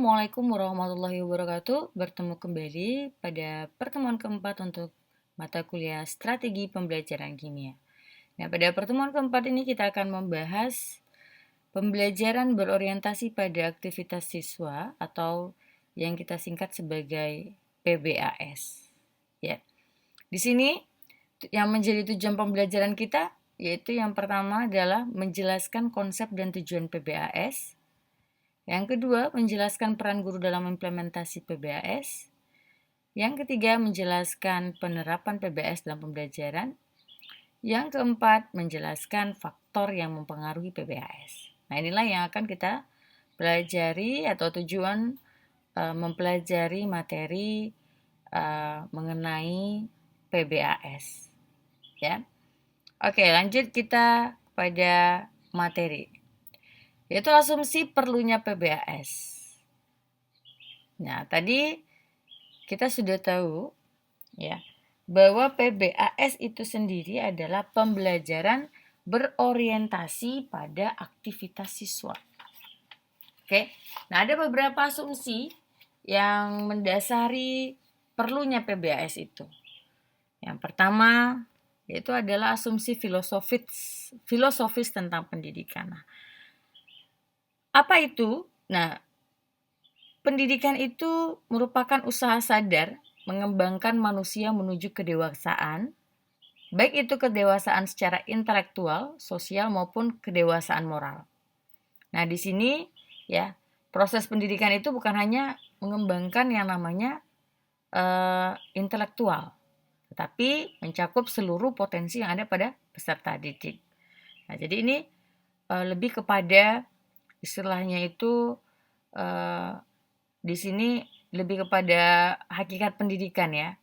Assalamualaikum warahmatullahi wabarakatuh. Bertemu kembali pada pertemuan keempat untuk mata kuliah Strategi Pembelajaran Kimia. Nah, pada pertemuan keempat ini kita akan membahas pembelajaran berorientasi pada aktivitas siswa atau yang kita singkat sebagai PBAS. Ya. Di sini yang menjadi tujuan pembelajaran kita yaitu yang pertama adalah menjelaskan konsep dan tujuan PBAS. Yang kedua, menjelaskan peran guru dalam implementasi PBAS. Yang ketiga, menjelaskan penerapan PBAS dalam pembelajaran. Yang keempat, menjelaskan faktor yang mempengaruhi PBAS. Nah, inilah yang akan kita pelajari atau tujuan mempelajari materi mengenai PBAS. Ya. Oke, lanjut kita pada materi. Yaitu asumsi perlunya PBAS. Nah, tadi kita sudah tahu ya bahwa PBAS itu sendiri adalah pembelajaran berorientasi pada aktivitas siswa. Oke. Nah, ada beberapa asumsi yang mendasari perlunya PBAS itu. Yang pertama yaitu adalah asumsi filosofis tentang pendidikan. Nah, apa itu? Nah, pendidikan itu merupakan usaha sadar mengembangkan manusia menuju kedewasaan, baik itu kedewasaan secara intelektual, sosial maupun kedewasaan moral. Nah, di sini ya, proses pendidikan itu bukan hanya mengembangkan yang namanya intelektual, tetapi mencakup seluruh potensi yang ada pada peserta didik. Nah, jadi ini lebih kepada istilahnya itu di sini lebih kepada hakikat pendidikan ya,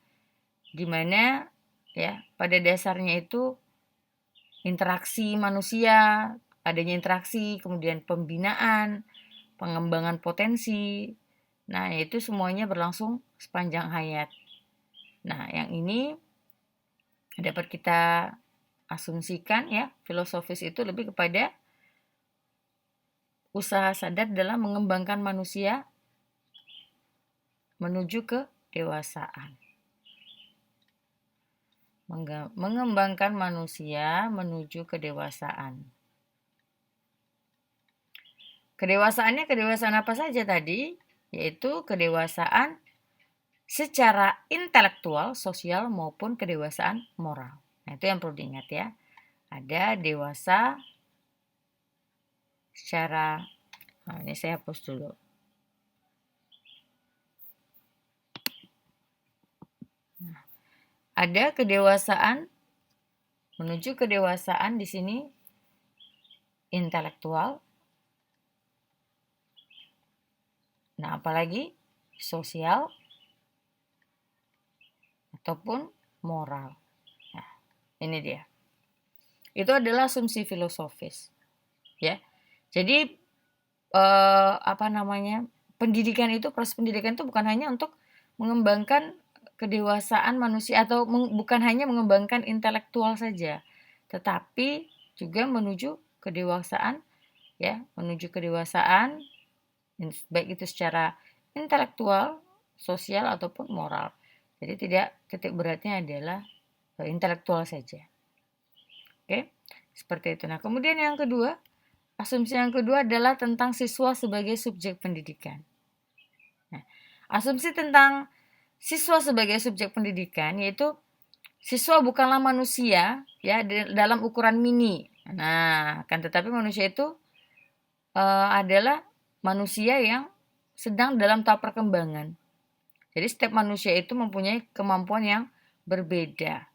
di mana ya pada dasarnya itu interaksi manusia, adanya interaksi, kemudian pembinaan, pengembangan potensi. Nah, itu semuanya berlangsung sepanjang hayat. Nah, yang ini dapat kita asumsikan ya, filosofis itu lebih kepada usaha sadar dalam mengembangkan manusia menuju ke dewasaan. Mengembangkan manusia menuju kedewasaan. Kedewasaannya kedewasaan apa saja tadi? Yaitu kedewasaan secara intelektual, sosial maupun kedewasaan moral. Nah, itu yang perlu diingat ya. Ada dewasa secara ini saya hapus dulu. Nah, ada kedewasaan menuju kedewasaan di sini intelektual. Nah, apalagi sosial ataupun moral. Nah, ini dia. Itu adalah asumsi filosofis. Ya. Jadi pendidikan itu, proses pendidikan itu bukan hanya untuk mengembangkan kedewasaan manusia atau bukan hanya mengembangkan intelektual saja, tetapi juga menuju kedewasaan ya, menuju kedewasaan baik itu secara intelektual, sosial ataupun moral. Jadi tidak titik beratnya adalah intelektual saja. Oke, seperti itu. Nah, kemudian yang kedua, asumsi yang kedua adalah tentang siswa sebagai subjek pendidikan. Nah, asumsi tentang siswa sebagai subjek pendidikan yaitu siswa bukanlah manusia ya dalam ukuran mini. Nah, kan tetapi manusia itu adalah manusia yang sedang dalam tahap perkembangan. Jadi setiap manusia itu mempunyai kemampuan yang berbeda.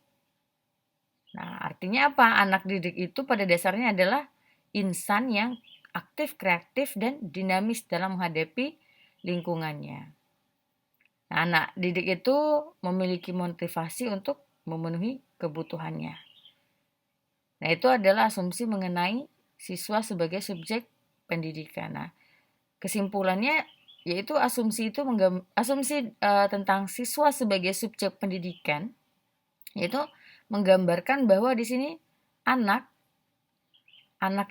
Nah, artinya apa? Anak didik itu pada dasarnya adalah insan yang aktif, kreatif, dan dinamis dalam menghadapi lingkungannya. Nah, anak didik itu memiliki motivasi untuk memenuhi kebutuhannya. Nah, itu adalah asumsi mengenai siswa sebagai subjek pendidikan. Nah, kesimpulannya yaitu asumsi tentang siswa sebagai subjek pendidikan yaitu menggambarkan bahwa di sini anak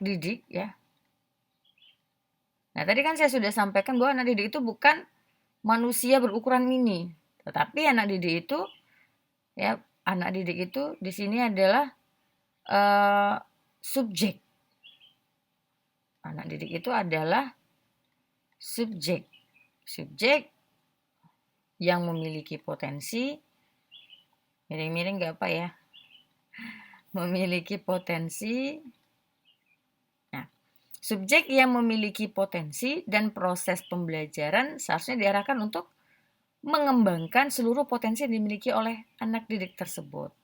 didik ya Nah, tadi kan saya sudah sampaikan bahwa anak didik itu bukan manusia berukuran mini, tetapi anak didik itu ya, anak didik itu di sini adalah subjek. Anak didik itu adalah subjek. Subjek yang memiliki potensi, miring-miring nggak apa ya, memiliki potensi. Nah, subjek yang memiliki potensi dan proses pembelajaran seharusnya diarahkan untuk mengembangkan seluruh potensi yang dimiliki oleh anak didik tersebut.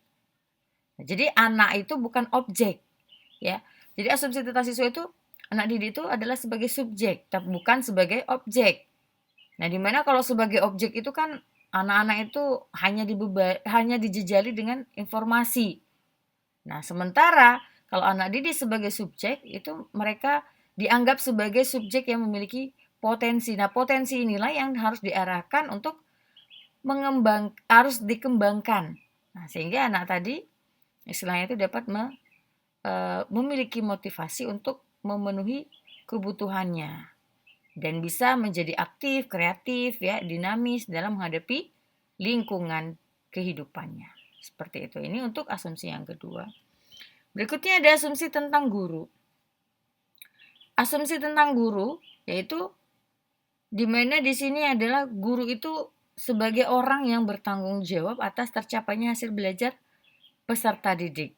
Nah, jadi anak itu bukan objek, ya. Jadi asumsi tata siswa itu anak didik itu adalah sebagai subjek, tapi bukan sebagai objek. Nah, dimana kalau sebagai objek itu kan anak-anak itu hanya dijejali dengan informasi. Nah, sementara kalau anak didik sebagai subjek itu mereka dianggap sebagai subjek yang memiliki potensi. Nah, potensi inilah yang harus diarahkan untuk harus dikembangkan. Nah, sehingga anak tadi istilahnya itu dapat memiliki motivasi untuk memenuhi kebutuhannya dan bisa menjadi aktif, kreatif, ya, dinamis dalam menghadapi lingkungan kehidupannya. Seperti itu. Ini untuk asumsi yang kedua. Berikutnya ada asumsi tentang guru. Asumsi tentang guru yaitu di mana di sini adalah guru itu sebagai orang yang bertanggung jawab atas tercapainya hasil belajar peserta didik.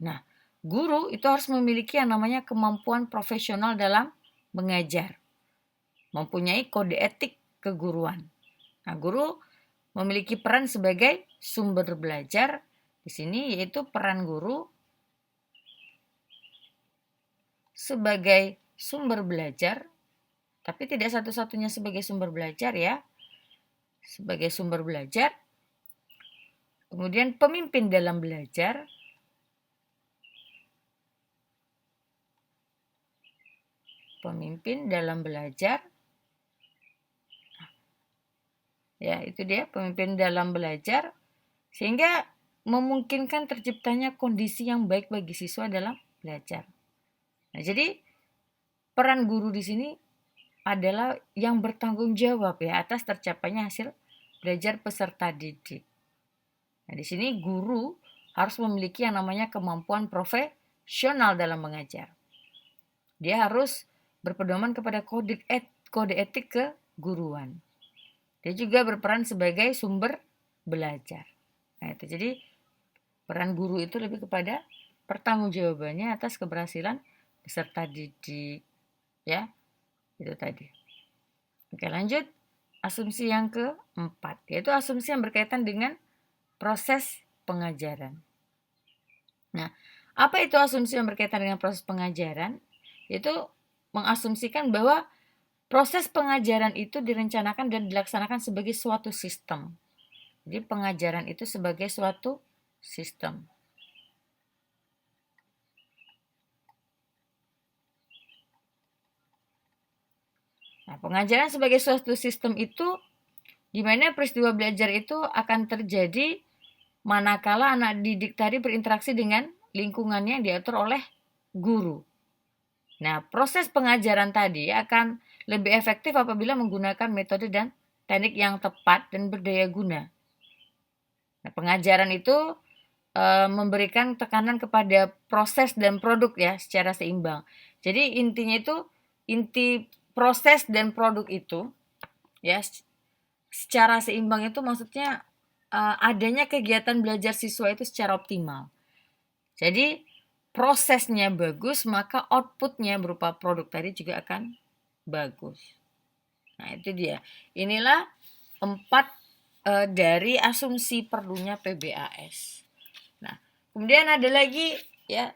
Nah, guru itu harus memiliki yang namanya kemampuan profesional dalam mengajar, mempunyai kode etik keguruan. Nah, guru memiliki peran sebagai sumber belajar di sini, yaitu peran guru sebagai sumber belajar, tapi tidak satu-satunya sebagai sumber belajar ya, sebagai sumber belajar, kemudian pemimpin dalam belajar, ya itu dia pemimpin dalam belajar, sehingga memungkinkan terciptanya kondisi yang baik bagi siswa dalam belajar. Nah, jadi peran guru di sini adalah yang bertanggung jawab ya atas tercapainya hasil belajar peserta didik. Nah, di sini guru harus memiliki yang namanya kemampuan profesional dalam mengajar. Dia harus berpedoman kepada kode etik keguruan. Dia juga berperan sebagai sumber belajar. Nah, itu jadi peran guru itu lebih kepada pertanggungjawabannya atas keberhasilan peserta didik, ya. Itu tadi. Oke, lanjut. Asumsi yang keempat, yaitu asumsi yang berkaitan dengan proses pengajaran. Nah, apa itu asumsi yang berkaitan dengan proses pengajaran? Yaitu mengasumsikan bahwa proses pengajaran itu direncanakan dan dilaksanakan sebagai suatu sistem. Jadi pengajaran itu sebagai suatu sistem. Nah, pengajaran sebagai suatu sistem itu di mana peristiwa belajar itu akan terjadi manakala anak didik tadi berinteraksi dengan lingkungannya yang diatur oleh guru. Nah, proses pengajaran tadi akan lebih efektif apabila menggunakan metode dan teknik yang tepat dan berdaya guna. Nah, pengajaran itu memberikan tekanan kepada proses dan produk ya secara seimbang. Jadi intinya itu inti proses dan produk itu ya secara seimbang itu maksudnya adanya kegiatan belajar siswa itu secara optimal. Jadi prosesnya bagus, maka outputnya berupa produk tadi juga akan bagus. Nah, itu dia. Inilah 4 dari asumsi perlunya PBAS. Nah, kemudian ada lagi ya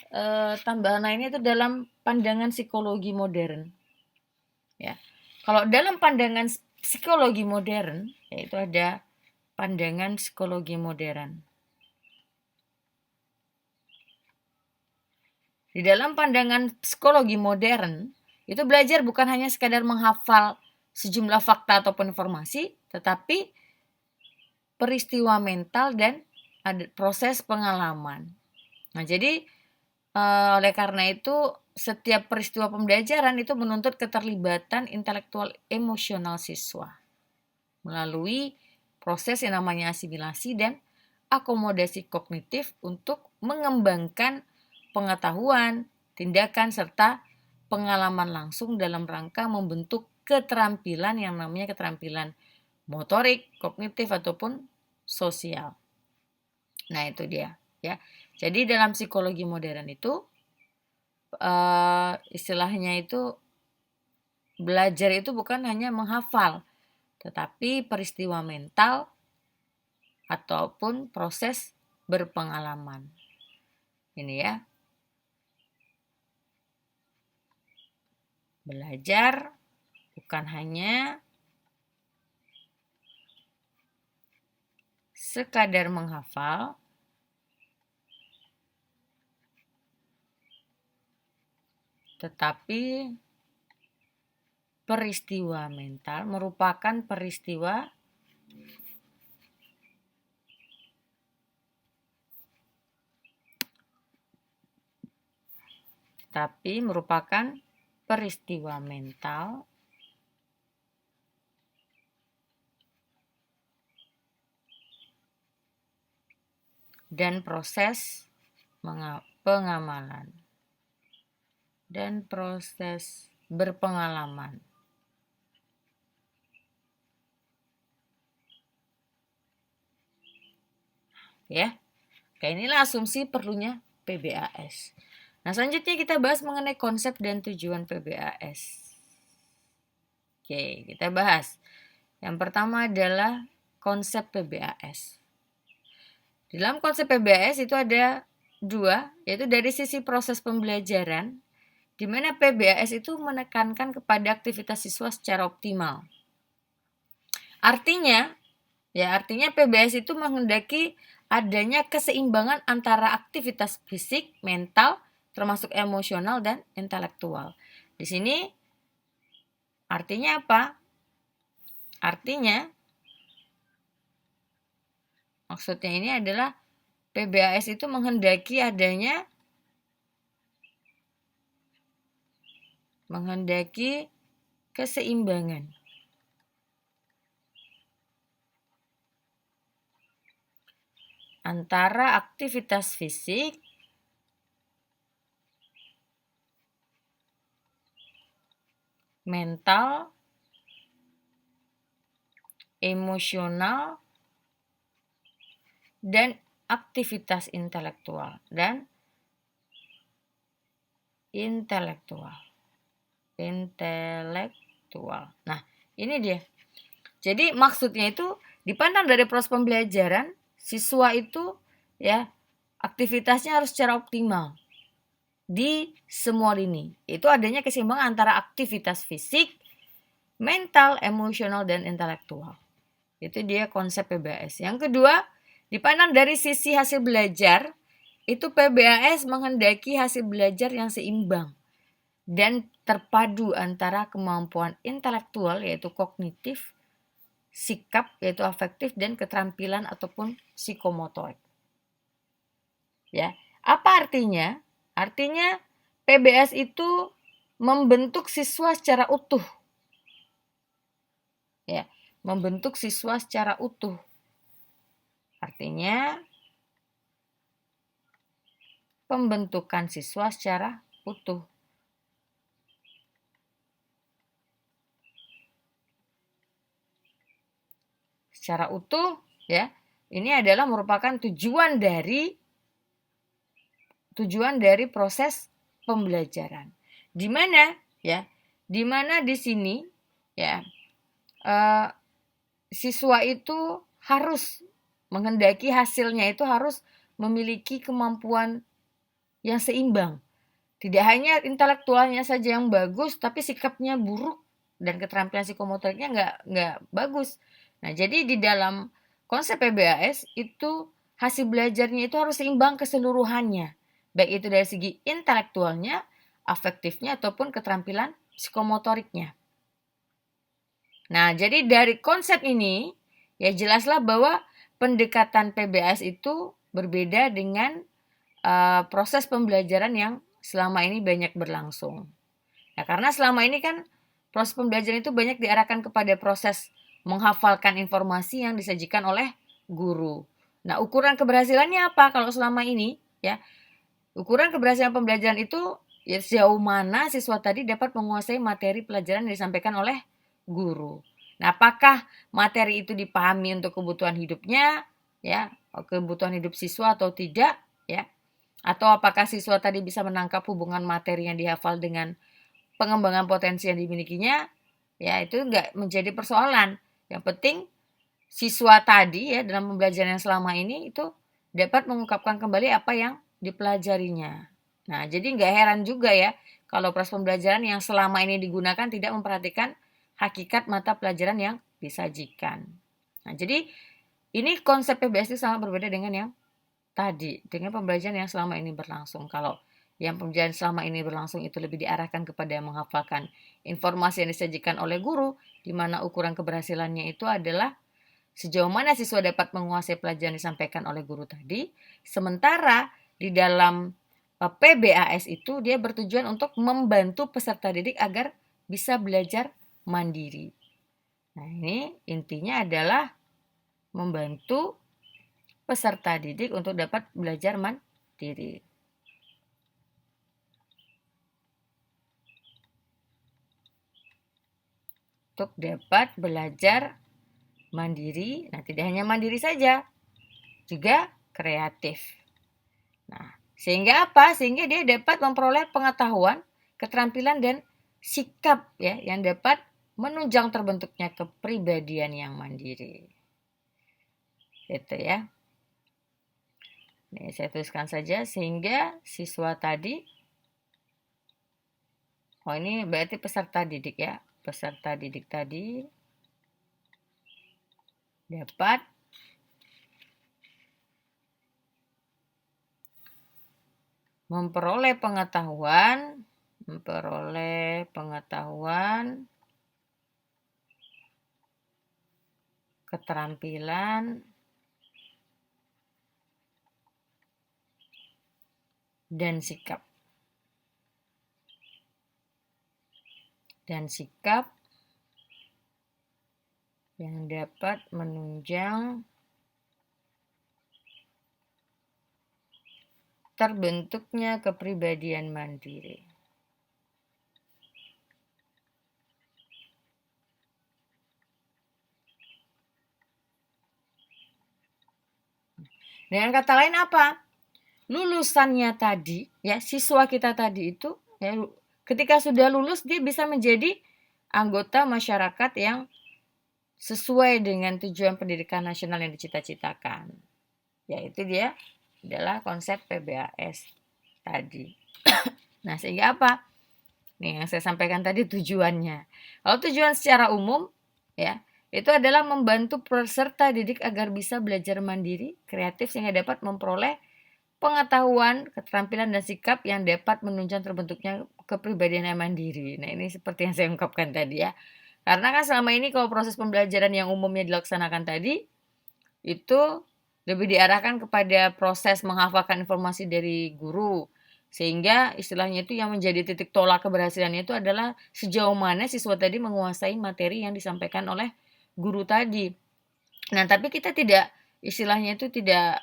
tambahan lainnya itu dalam pandangan psikologi modern. Ya. Kalau dalam pandangan psikologi modern, yaitu ada pandangan psikologi modern. Di dalam pandangan psikologi modern, itu belajar bukan hanya sekadar menghafal sejumlah fakta ataupun informasi, tetapi peristiwa mental dan ada proses pengalaman. Nah, jadi Oleh karena itu, setiap peristiwa pembelajaran itu menuntut keterlibatan intelektual emosional siswa melalui proses yang namanya asimilasi dan akomodasi kognitif untuk mengembangkan pengetahuan, tindakan, serta pengalaman langsung dalam rangka membentuk keterampilan yang namanya keterampilan motorik, kognitif, ataupun sosial. Nah, itu dia ya. Jadi dalam psikologi modern itu istilahnya itu belajar itu bukan hanya menghafal, tetapi peristiwa mental ataupun proses berpengalaman. Ini ya. Belajar bukan hanya sekadar menghafal, tetapi peristiwa mental merupakan peristiwa mental dan proses pengamalan dan proses berpengalaman. Ya. Oke, inilah asumsi perlunya PBAS. Nah, selanjutnya kita bahas mengenai konsep dan tujuan PBAS. Oke, kita bahas. Yang pertama adalah konsep PBAS. Dalam konsep PBAS itu ada dua, yaitu dari sisi proses pembelajaran, di mana PBAS itu menekankan kepada aktivitas siswa secara optimal. Artinya PBAS itu menghendaki adanya keseimbangan antara aktivitas fisik, mental, termasuk emosional dan intelektual. Di sini artinya apa? Artinya maksudnya ini adalah PBAS itu menghendaki keseimbangan antara aktivitas fisik, mental, emosional, dan aktivitas intelektual. Nah, ini dia. Jadi maksudnya itu dipandang dari proses pembelajaran, siswa itu ya aktivitasnya harus secara optimal di semua lini. Itu adanya keseimbangan antara aktivitas fisik, mental, emosional, dan intelektual. Itu dia konsep PBAS. Yang kedua, dipandang dari sisi hasil belajar, itu PBAS menghendaki hasil belajar yang seimbang dan terpadu antara kemampuan intelektual yaitu kognitif, sikap yaitu afektif, dan keterampilan ataupun psikomotorik. Ya, apa artinya? Artinya PBAS itu membentuk siswa secara utuh. Ya, membentuk siswa secara utuh. Artinya pembentukan siswa secara utuh. Secara utuh ya. Ini adalah merupakan tujuan dari proses pembelajaran. Di mana ya? Di mana di sini ya siswa itu harus menghendaki hasilnya itu harus memiliki kemampuan yang seimbang. Tidak hanya intelektualnya saja yang bagus, tapi sikapnya buruk dan keterampilan psikomotoriknya nggak bagus. Nah, jadi di dalam konsep PBAS itu hasil belajarnya itu harus seimbang keseluruhannya, baik itu dari segi intelektualnya, afektifnya, ataupun keterampilan psikomotoriknya. Nah, jadi dari konsep ini, ya jelaslah bahwa pendekatan PBAS itu berbeda dengan proses pembelajaran yang selama ini banyak berlangsung. Nah, karena selama ini kan proses pembelajaran itu banyak diarahkan kepada proses menghafalkan informasi yang disajikan oleh guru. Nah, ukuran keberhasilannya apa kalau selama ini? Ya, ukuran keberhasilan pembelajaran itu ya sejauh mana siswa tadi dapat menguasai materi pelajaran yang disampaikan oleh guru. Nah, apakah materi itu dipahami untuk kebutuhan hidupnya, ya, kebutuhan hidup siswa atau tidak, ya? Atau apakah siswa tadi bisa menangkap hubungan materi yang dihafal dengan pengembangan potensi yang dimilikinya, ya itu enggak menjadi persoalan. Yang penting siswa tadi ya dalam pembelajaran yang selama ini itu dapat mengungkapkan kembali apa yang dipelajarinya. Nah, jadi nggak heran juga ya kalau proses pembelajaran yang selama ini digunakan tidak memperhatikan hakikat mata pelajaran yang disajikan. Nah, jadi ini konsep PBS itu sangat berbeda dengan yang tadi, dengan pembelajaran yang selama ini berlangsung. Kalau yang pembelajaran selama ini berlangsung itu lebih diarahkan kepada menghafalkan informasi yang disajikan oleh guru, di mana ukuran keberhasilannya itu adalah sejauh mana siswa dapat menguasai pelajaran disampaikan oleh guru tadi. Sementara di dalam PBAS itu dia bertujuan untuk membantu peserta didik agar bisa belajar mandiri. Nah, ini intinya adalah membantu peserta didik untuk dapat belajar mandiri. Untuk dapat belajar mandiri, nah tidak hanya mandiri saja, juga kreatif. Nah, sehingga apa? Sehingga dia dapat memperoleh pengetahuan, keterampilan dan sikap ya yang dapat menunjang terbentuknya kepribadian yang mandiri. Itu ya. Nih, saya tuliskan saja sehingga siswa tadi, oh ini berarti peserta didik ya, peserta didik tadi dapat memperoleh pengetahuan, keterampilan, dan sikap. Yang dapat menunjang terbentuknya kepribadian mandiri. Dengan kata lain apa? Lulusannya tadi, ya siswa kita tadi itu, ya, ketika sudah lulus dia bisa menjadi anggota masyarakat yang sesuai dengan tujuan pendidikan nasional yang dicita-citakan. Yaitu dia adalah konsep PBAS tadi. Nah, sehingga apa? Nih yang saya sampaikan tadi tujuannya. Kalau tujuan secara umum ya, itu adalah membantu peserta didik agar bisa belajar mandiri, kreatif sehingga dapat memperoleh pengetahuan, keterampilan dan sikap yang dapat menunjang terbentuknya kepribadian yang mandiri. Nah, ini seperti yang saya ungkapkan tadi ya. Karena kan selama ini kalau proses pembelajaran yang umumnya dilaksanakan tadi itu lebih diarahkan kepada proses menghafalkan informasi dari guru. Sehingga istilahnya itu yang menjadi titik tolak keberhasilannya itu adalah sejauh mana siswa tadi menguasai materi yang disampaikan oleh guru tadi. Nah, tapi kita tidak istilahnya itu tidak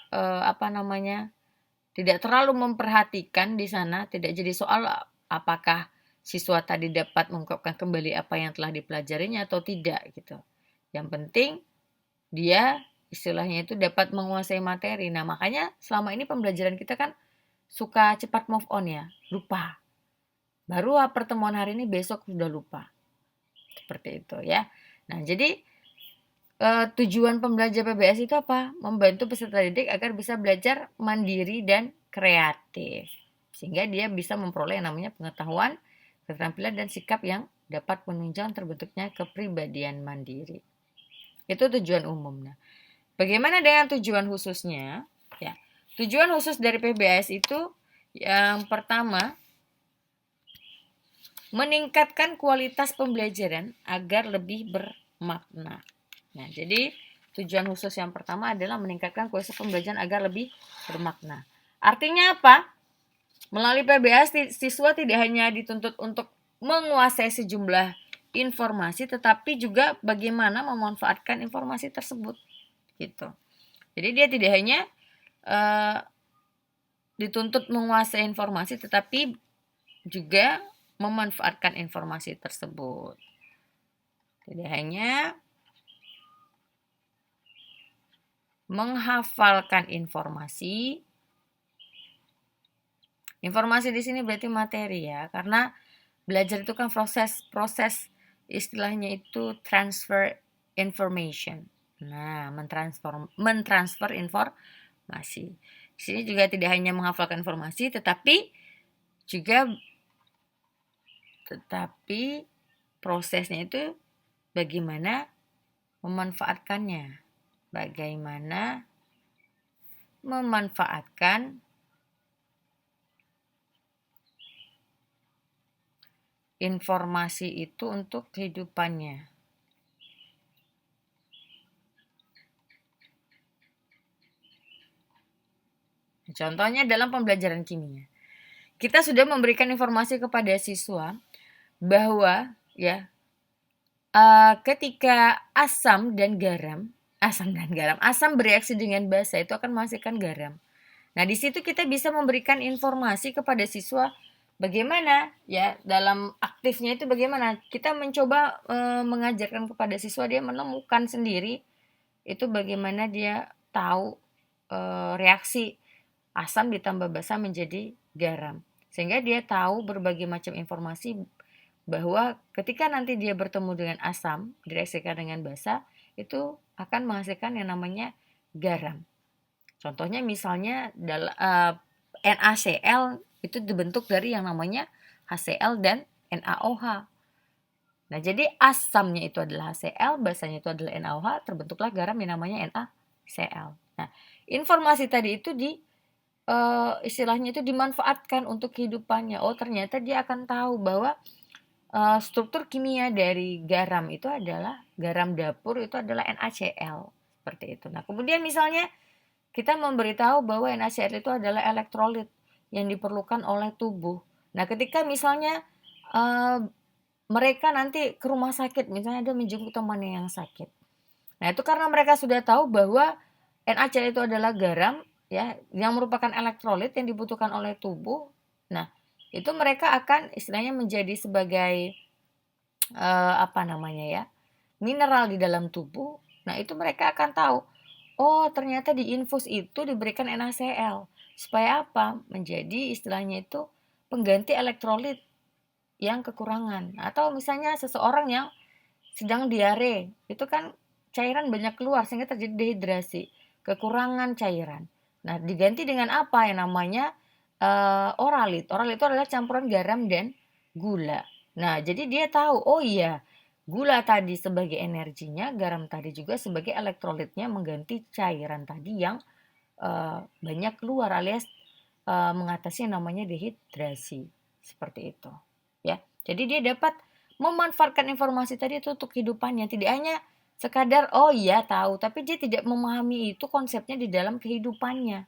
tidak terlalu memperhatikan di sana, tidak jadi soal apakah siswa tadi dapat mengungkapkan kembali apa yang telah dipelajarinya atau tidak gitu. Yang penting dia istilahnya itu dapat menguasai materi. Nah, makanya selama ini pembelajaran kita kan suka cepat move on ya, lupa. Baru pertemuan hari ini besok sudah lupa. Seperti itu ya. Nah, jadi tujuan pembelajar PBS itu apa? Membantu peserta didik agar bisa belajar mandiri dan kreatif. Sehingga dia bisa memperoleh yang namanya pengetahuan, keterampilan dan sikap yang dapat menunjang terbentuknya kepribadian mandiri. Itu tujuan umumnya. Bagaimana dengan tujuan khususnya? Ya, tujuan khusus dari PBS itu yang pertama meningkatkan kualitas pembelajaran agar lebih bermakna. Nah, jadi tujuan khusus yang pertama adalah meningkatkan kualitas pembelajaran agar lebih bermakna. Artinya apa? Melalui PBS, siswa tidak hanya dituntut untuk menguasai sejumlah informasi, tetapi juga bagaimana memanfaatkan informasi tersebut, gitu. Jadi dia tidak hanya dituntut menguasai informasi, tetapi juga memanfaatkan informasi tersebut. Tidak hanya menghafalkan informasi. Informasi di sini berarti materi ya, karena belajar itu kan proses istilahnya itu transfer information. Nah, mentransfer informasi. Di sini juga tidak hanya menghafalkan informasi, tetapi prosesnya itu bagaimana memanfaatkannya. Bagaimana memanfaatkan informasi itu untuk kehidupannya. Contohnya dalam pembelajaran kimia. Kita sudah memberikan informasi kepada siswa bahwa ya ketika asam bereaksi dengan basa itu akan menghasilkan garam. Nah, di situ kita bisa memberikan informasi kepada siswa bagaimana ya dalam aktifnya itu bagaimana kita mencoba mengajarkan kepada siswa dia menemukan sendiri itu bagaimana dia tahu reaksi asam ditambah basa menjadi garam. Sehingga dia tahu berbagai macam informasi bahwa ketika nanti dia bertemu dengan asam direaksikan dengan basa itu akan menghasilkan yang namanya garam. Contohnya misalnya NaCl itu dibentuk dari yang namanya HCl dan NaOH. Nah, jadi asamnya itu adalah HCl, basanya itu adalah NaOH, terbentuklah garam yang namanya NaCl. Nah, informasi tadi itu istilahnya itu dimanfaatkan untuk kehidupannya. Oh, ternyata dia akan tahu bahwa struktur kimia dari garam itu adalah garam dapur itu adalah NaCl seperti itu. Nah, kemudian misalnya kita memberitahu bahwa NaCl itu adalah elektrolit yang diperlukan oleh tubuh. Nah, ketika misalnya mereka nanti ke rumah sakit, misalnya ada menjenguk temannya yang sakit. Nah, itu karena mereka sudah tahu bahwa NaCl itu adalah garam ya yang merupakan elektrolit yang dibutuhkan oleh tubuh. Nah, itu mereka akan istilahnya menjadi sebagai mineral di dalam tubuh. Nah, itu mereka akan tahu, oh ternyata di infus itu diberikan NaCl. Supaya apa? Menjadi istilahnya itu pengganti elektrolit yang kekurangan. Atau misalnya seseorang yang sedang diare, itu kan cairan banyak keluar sehingga terjadi dehidrasi, kekurangan cairan. Nah, diganti dengan apa yang namanya oralit. Oralit itu adalah campuran garam dan gula. Nah, jadi dia tahu, oh iya, gula tadi sebagai energinya, garam tadi juga sebagai elektrolitnya mengganti cairan tadi yang banyak keluar alias mengatasi yang namanya dehidrasi. Seperti itu. Ya. Jadi dia dapat memanfaatkan informasi tadi itu untuk kehidupannya, tidak hanya sekadar oh iya tahu, tapi dia tidak memahami itu konsepnya di dalam kehidupannya.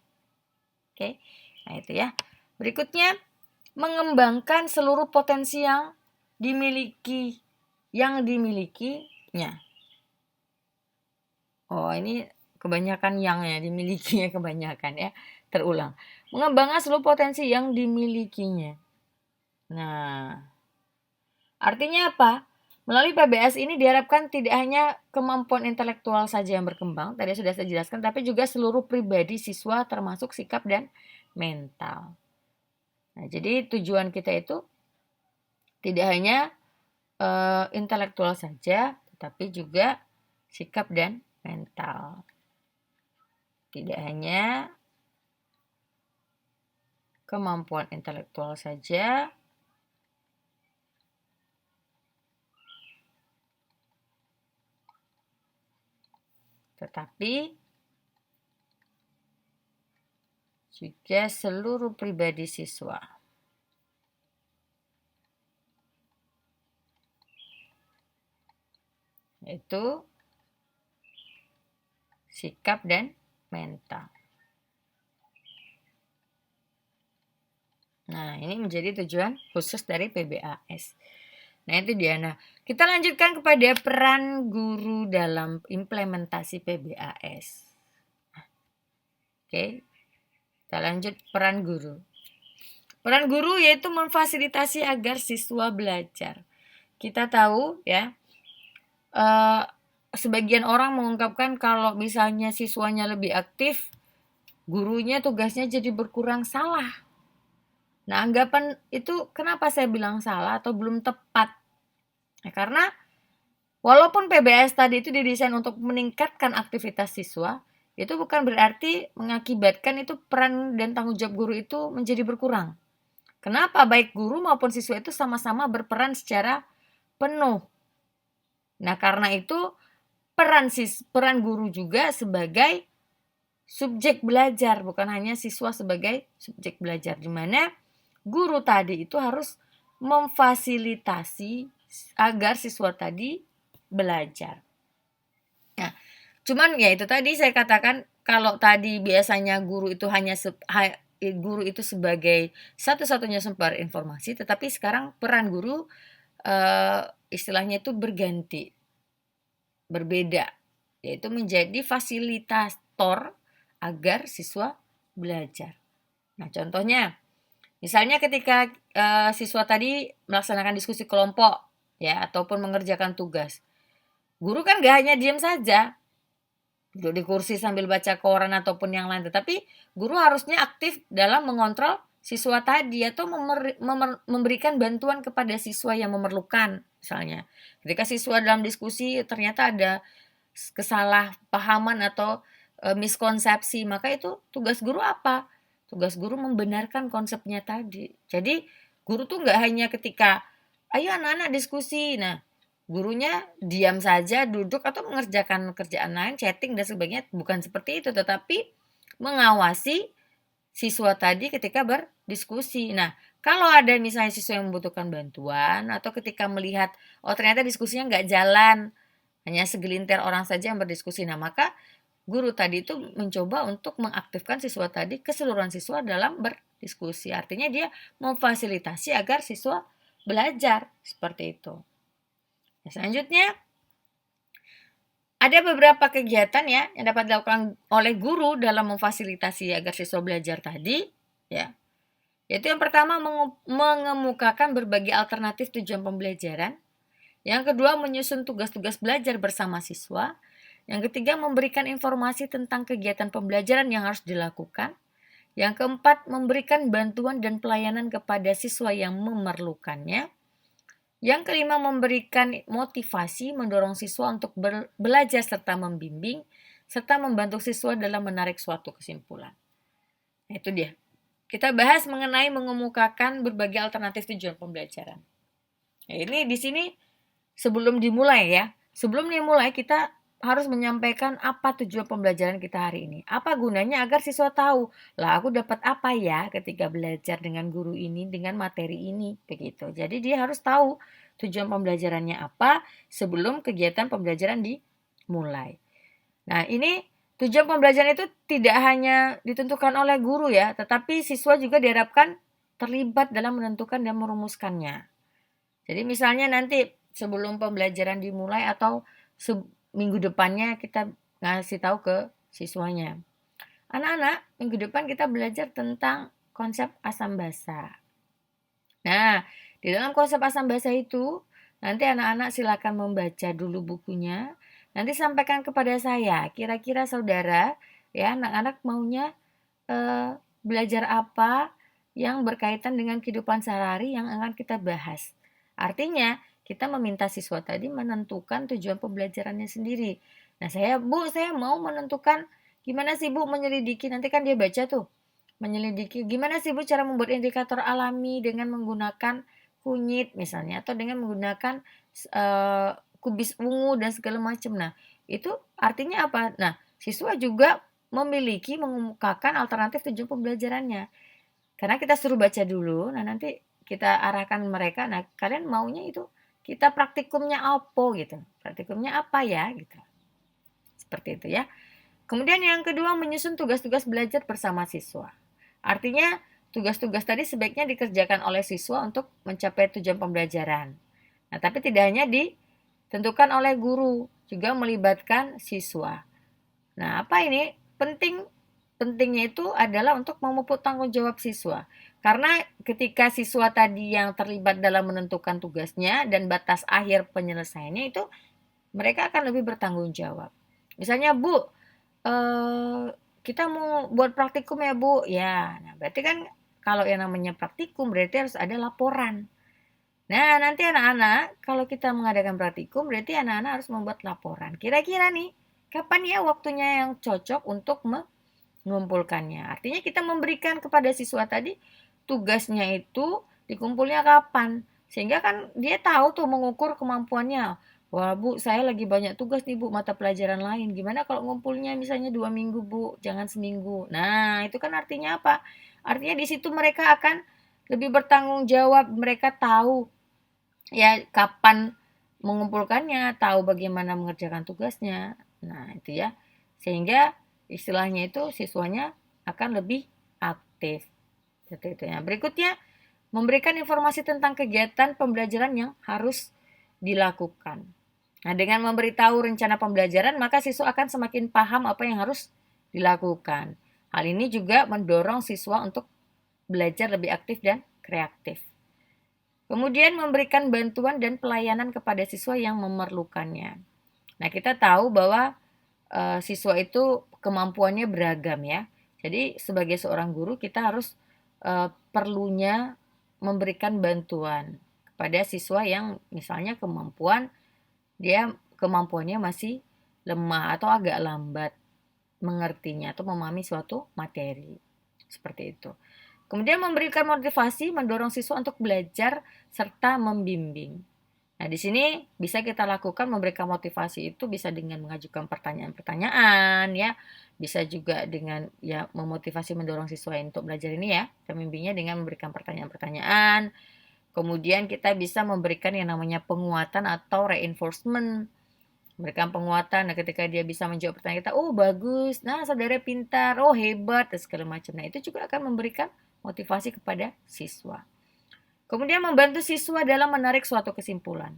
Oke. Nah, itu ya. Berikutnya mengembangkan seluruh potensi dimilikinya. Oh, ini kebanyakan yang ya, dimilikinya kebanyakan ya. Terulang. Mengembangkan seluruh potensi yang dimilikinya. Nah, artinya apa? Melalui PBS ini diharapkan tidak hanya kemampuan intelektual saja yang berkembang, tadi sudah saya jelaskan, tapi juga seluruh pribadi siswa termasuk sikap dan mental. Nah, jadi tujuan kita itu tidak hanya intelektual saja, tetapi juga sikap dan mental. Tidak hanya kemampuan intelektual saja, tetapi juga seluruh pribadi siswa. Yaitu sikap dan mental. Nah, ini menjadi tujuan khusus dari PBAS. Nah, itu dia. Nah, kita lanjutkan kepada peran guru dalam implementasi PBAS. Oke, kita lanjut peran guru. Peran guru yaitu memfasilitasi agar siswa belajar. Kita tahu ya, sebagian orang mengungkapkan kalau misalnya siswanya lebih aktif, gurunya tugasnya jadi berkurang. Salah. Nah, anggapan itu kenapa saya bilang salah atau belum tepat? Nah, karena walaupun PBS tadi itu didesain untuk meningkatkan aktivitas siswa, itu bukan berarti mengakibatkan itu peran dan tanggung jawab guru itu menjadi berkurang. Kenapa? Baik guru maupun siswa itu sama-sama berperan secara penuh. Nah, karena itu peran guru juga sebagai subjek belajar, bukan hanya siswa sebagai subjek belajar, di mana guru tadi itu harus memfasilitasi agar siswa tadi belajar. Nah, cuman ya itu tadi saya katakan, kalau tadi biasanya guru itu hanya guru itu sebagai satu-satunya sumber informasi, tetapi sekarang peran guru istilahnya itu berganti, berbeda, yaitu menjadi fasilitator agar siswa belajar. Nah, contohnya, misalnya ketika siswa tadi melaksanakan diskusi kelompok, ya, ataupun mengerjakan tugas, guru kan gak hanya diam saja, duduk di kursi sambil baca koran ataupun yang lain, tetapi guru harusnya aktif dalam mengontrol siswa tadi atau memberikan bantuan kepada siswa yang memerlukan. Misalnya, ketika siswa dalam diskusi ternyata ada kesalahpahaman atau miskonsepsi, maka itu tugas guru apa? Tugas guru membenarkan konsepnya tadi. Jadi guru tuh nggak hanya ketika ayo anak-anak diskusi, nah gurunya diam saja, duduk atau mengerjakan kerjaan lain, chatting dan sebagainya, bukan seperti itu, tetapi mengawasi siswa tadi ketika berdiskusi. Nah, kalau ada misalnya siswa yang membutuhkan bantuan atau ketika melihat oh ternyata diskusinya nggak jalan, hanya segelintir orang saja yang berdiskusi, nah maka guru tadi itu mencoba untuk mengaktifkan siswa tadi, keseluruhan siswa dalam berdiskusi. Artinya dia memfasilitasi agar siswa belajar seperti itu. Nah, selanjutnya ada beberapa kegiatan ya yang dapat dilakukan oleh guru dalam memfasilitasi agar siswa belajar tadi, ya. Yaitu yang pertama mengemukakan berbagai alternatif tujuan pembelajaran. Yang kedua menyusun tugas-tugas belajar bersama siswa. Yang ketiga memberikan informasi tentang kegiatan pembelajaran yang harus dilakukan. Yang keempat memberikan bantuan dan pelayanan kepada siswa yang memerlukannya. Yang kelima memberikan motivasi, mendorong siswa untuk belajar serta membimbing, serta membantu siswa dalam menarik suatu kesimpulan. Nah, itu dia. Kita bahas mengenai mengemukakan berbagai alternatif tujuan pembelajaran. Nah, ini di sini sebelum dimulai ya. Sebelum dimulai kita harus menyampaikan apa tujuan pembelajaran kita hari ini. Apa gunanya agar siswa tahu, lah aku dapat apa ya ketika belajar dengan guru ini, dengan materi ini, begitu. Jadi dia harus tahu tujuan pembelajarannya apa sebelum kegiatan pembelajaran dimulai. Nah, ini tujuan pembelajaran itu tidak hanya ditentukan oleh guru ya, tetapi siswa juga diharapkan terlibat dalam menentukan dan merumuskannya. Jadi misalnya nanti sebelum pembelajaran dimulai atau minggu depannya kita ngasih tahu ke siswanya. Anak-anak, minggu depan kita belajar tentang konsep asam basa. Nah, di dalam konsep asam basa itu, nanti anak-anak silakan membaca dulu bukunya. Nanti sampaikan kepada saya, kira-kira saudara, ya anak-anak maunya belajar apa yang berkaitan dengan kehidupan sehari-hari yang akan kita bahas. Artinya, kita meminta siswa tadi menentukan tujuan pembelajarannya sendiri. Nah, saya mau menentukan gimana sih Bu menyelidiki, nanti kan dia baca tuh, menyelidiki gimana sih Bu cara membuat indikator alami dengan menggunakan kunyit misalnya, atau dengan menggunakan kubis ungu dan segala macam. Nah, itu artinya apa? Nah, siswa juga mengemukakan alternatif tujuan pembelajarannya. Karena kita suruh baca dulu, nah nanti kita arahkan mereka, nah kalian maunya itu kita praktikumnya apa gitu. Praktikumnya apa ya gitu. Seperti itu ya. Kemudian yang kedua menyusun tugas-tugas belajar bersama siswa. Artinya tugas-tugas tadi sebaiknya dikerjakan oleh siswa untuk mencapai tujuan pembelajaran. Nah, tapi tidak hanya ditentukan oleh guru, juga melibatkan siswa. Nah, apa ini? Pentingnya itu adalah untuk memupuk tanggung jawab siswa. Karena ketika siswa tadi yang terlibat dalam menentukan tugasnya dan batas akhir penyelesaiannya itu mereka akan lebih bertanggung jawab. Misalnya, Bu, kita mau buat praktikum ya, Bu. Ya, nah berarti kan kalau yang namanya praktikum berarti harus ada laporan. Nah, nanti anak-anak kalau kita mengadakan praktikum berarti anak-anak harus membuat laporan. Kira-kira nih, kapan ya waktunya yang cocok untuk mengumpulkannya? Artinya kita memberikan kepada siswa tadi tugasnya itu dikumpulnya kapan. Sehingga kan dia tahu tuh mengukur kemampuannya. Wah, Bu, saya lagi banyak tugas nih, Bu, mata pelajaran lain. Gimana kalau ngumpulnya misalnya 2 minggu, Bu, jangan seminggu. Nah, itu kan artinya apa? Artinya di situ mereka akan lebih bertanggung jawab. Mereka tahu ya kapan mengumpulkannya, tahu bagaimana mengerjakan tugasnya. Nah, itu ya. Sehingga istilahnya itu siswanya akan lebih aktif. Seperti itu ya. Berikutnya, memberikan informasi tentang kegiatan pembelajaran yang harus dilakukan. Nah, dengan memberitahu rencana pembelajaran, maka siswa akan semakin paham apa yang harus dilakukan. Hal ini juga mendorong siswa untuk belajar lebih aktif dan kreatif. Kemudian memberikan bantuan dan pelayanan kepada siswa yang memerlukannya. Nah, kita tahu bahwa siswa itu kemampuannya beragam ya. Jadi sebagai seorang guru kita harus perlunya memberikan bantuan kepada siswa yang misalnya kemampuannya masih lemah atau agak lambat mengertinya atau memahami suatu materi. Seperti itu. Kemudian memberikan motivasi, mendorong siswa untuk belajar serta membimbing. Nah, di sini bisa kita lakukan memberikan motivasi itu bisa dengan mengajukan pertanyaan-pertanyaan ya. Bisa juga dengan ya memotivasi mendorong siswa untuk belajar ini ya. Membimbingnya dengan memberikan pertanyaan-pertanyaan. Kemudian kita bisa memberikan yang namanya penguatan atau reinforcement. Memberikan penguatan, nah ketika dia bisa menjawab pertanyaan kita, oh bagus, nah saudara pintar, oh hebat, dan segala macam. Nah, itu juga akan memberikan motivasi kepada siswa. Kemudian membantu siswa dalam menarik suatu kesimpulan.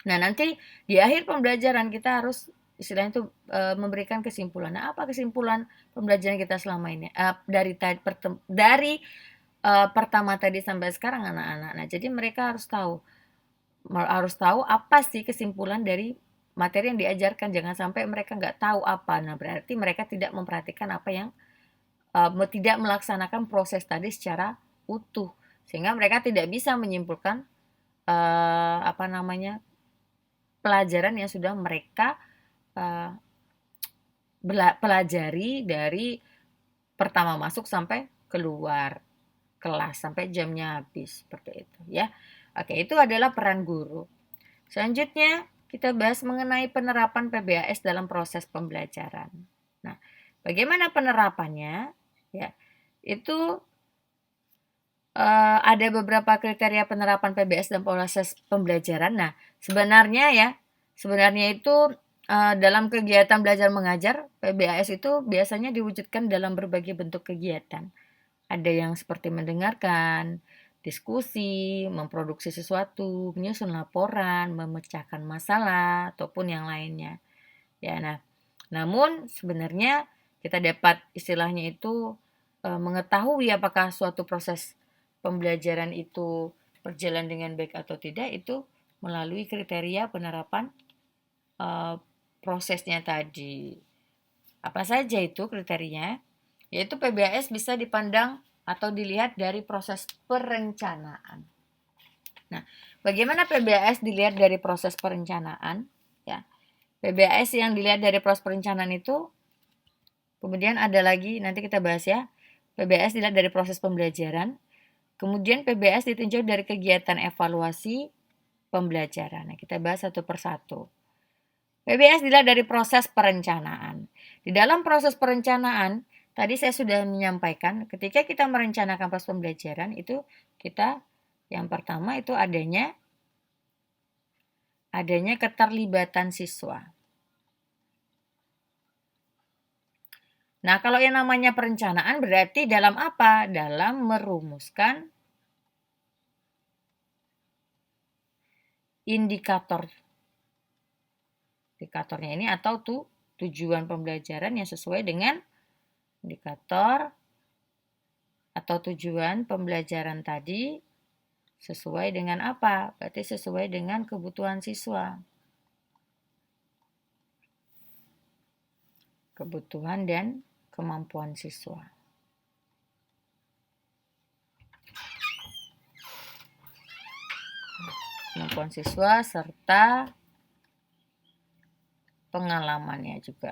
Nah, nanti di akhir pembelajaran kita harus istilahnya itu memberikan kesimpulan. Nah, apa kesimpulan pembelajaran kita selama ini? Dari pertama tadi sampai sekarang anak-anak. Nah, jadi mereka harus tahu apa sih kesimpulan dari materi yang diajarkan. Jangan sampai mereka nggak tahu apa. Nah, berarti mereka tidak memperhatikan apa yang tidak melaksanakan proses tadi secara utuh, sehingga mereka tidak bisa menyimpulkan pelajaran yang sudah mereka pelajari dari pertama masuk sampai keluar kelas sampai jamnya habis seperti itu ya. Oke, itu adalah peran guru. Selanjutnya kita bahas mengenai penerapan PBAS dalam proses pembelajaran. Nah, bagaimana penerapannya? Ya, itu ada beberapa kriteria penerapan PBS dan proses pembelajaran. Nah, sebenarnya itu dalam kegiatan belajar mengajar, PBAS itu biasanya diwujudkan dalam berbagai bentuk kegiatan. Ada yang seperti mendengarkan, diskusi, memproduksi sesuatu, menyusun laporan, memecahkan masalah, ataupun yang lainnya. Ya, nah, namun sebenarnya kita dapat istilahnya itu mengetahui apakah suatu proses pembelajaran itu berjalan dengan baik atau tidak itu melalui kriteria penerapan prosesnya tadi. Apa saja itu kriterianya? Yaitu PBAS bisa dipandang atau dilihat dari proses perencanaan. Nah, bagaimana PBAS dilihat dari proses perencanaan? Ya, PBAS yang dilihat dari proses perencanaan itu, kemudian ada lagi nanti kita bahas ya. PBAS dilihat dari proses pembelajaran. Kemudian PBAS ditinjau dari kegiatan evaluasi pembelajaran. Nah, kita bahas satu persatu. PBAS dilihat dari proses perencanaan. Di dalam proses perencanaan, tadi saya sudah menyampaikan, ketika kita merencanakan proses pembelajaran, itu kita yang pertama itu adanya keterlibatan siswa. Nah, kalau yang namanya perencanaan berarti dalam apa? Dalam merumuskan indikator. Indikatornya ini atau tujuan pembelajaran yang sesuai dengan indikator atau tujuan pembelajaran tadi sesuai dengan apa? Berarti sesuai dengan kebutuhan siswa. Kebutuhan dan kemampuan siswa. Kemampuan siswa serta pengalamannya juga.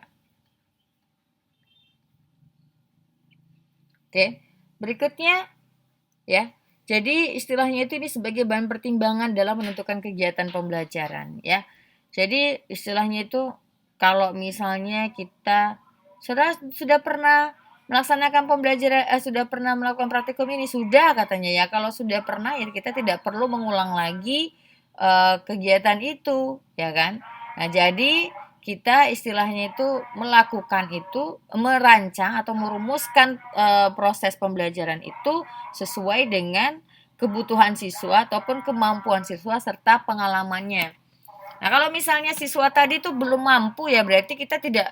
Oke, berikutnya ya. Jadi istilahnya itu ini sebagai bahan pertimbangan dalam menentukan kegiatan pembelajaran ya. Jadi istilahnya itu kalau misalnya kita sudah pernah melaksanakan pembelajaran sudah pernah melakukan praktikum ini sudah katanya ya. Kalau sudah pernah ya kita tidak perlu mengulang lagi kegiatan itu ya kan. Nah, jadi kita istilahnya itu melakukan itu merancang atau merumuskan proses pembelajaran itu sesuai dengan kebutuhan siswa ataupun kemampuan siswa serta pengalamannya. Nah, kalau misalnya siswa tadi itu belum mampu ya berarti kita tidak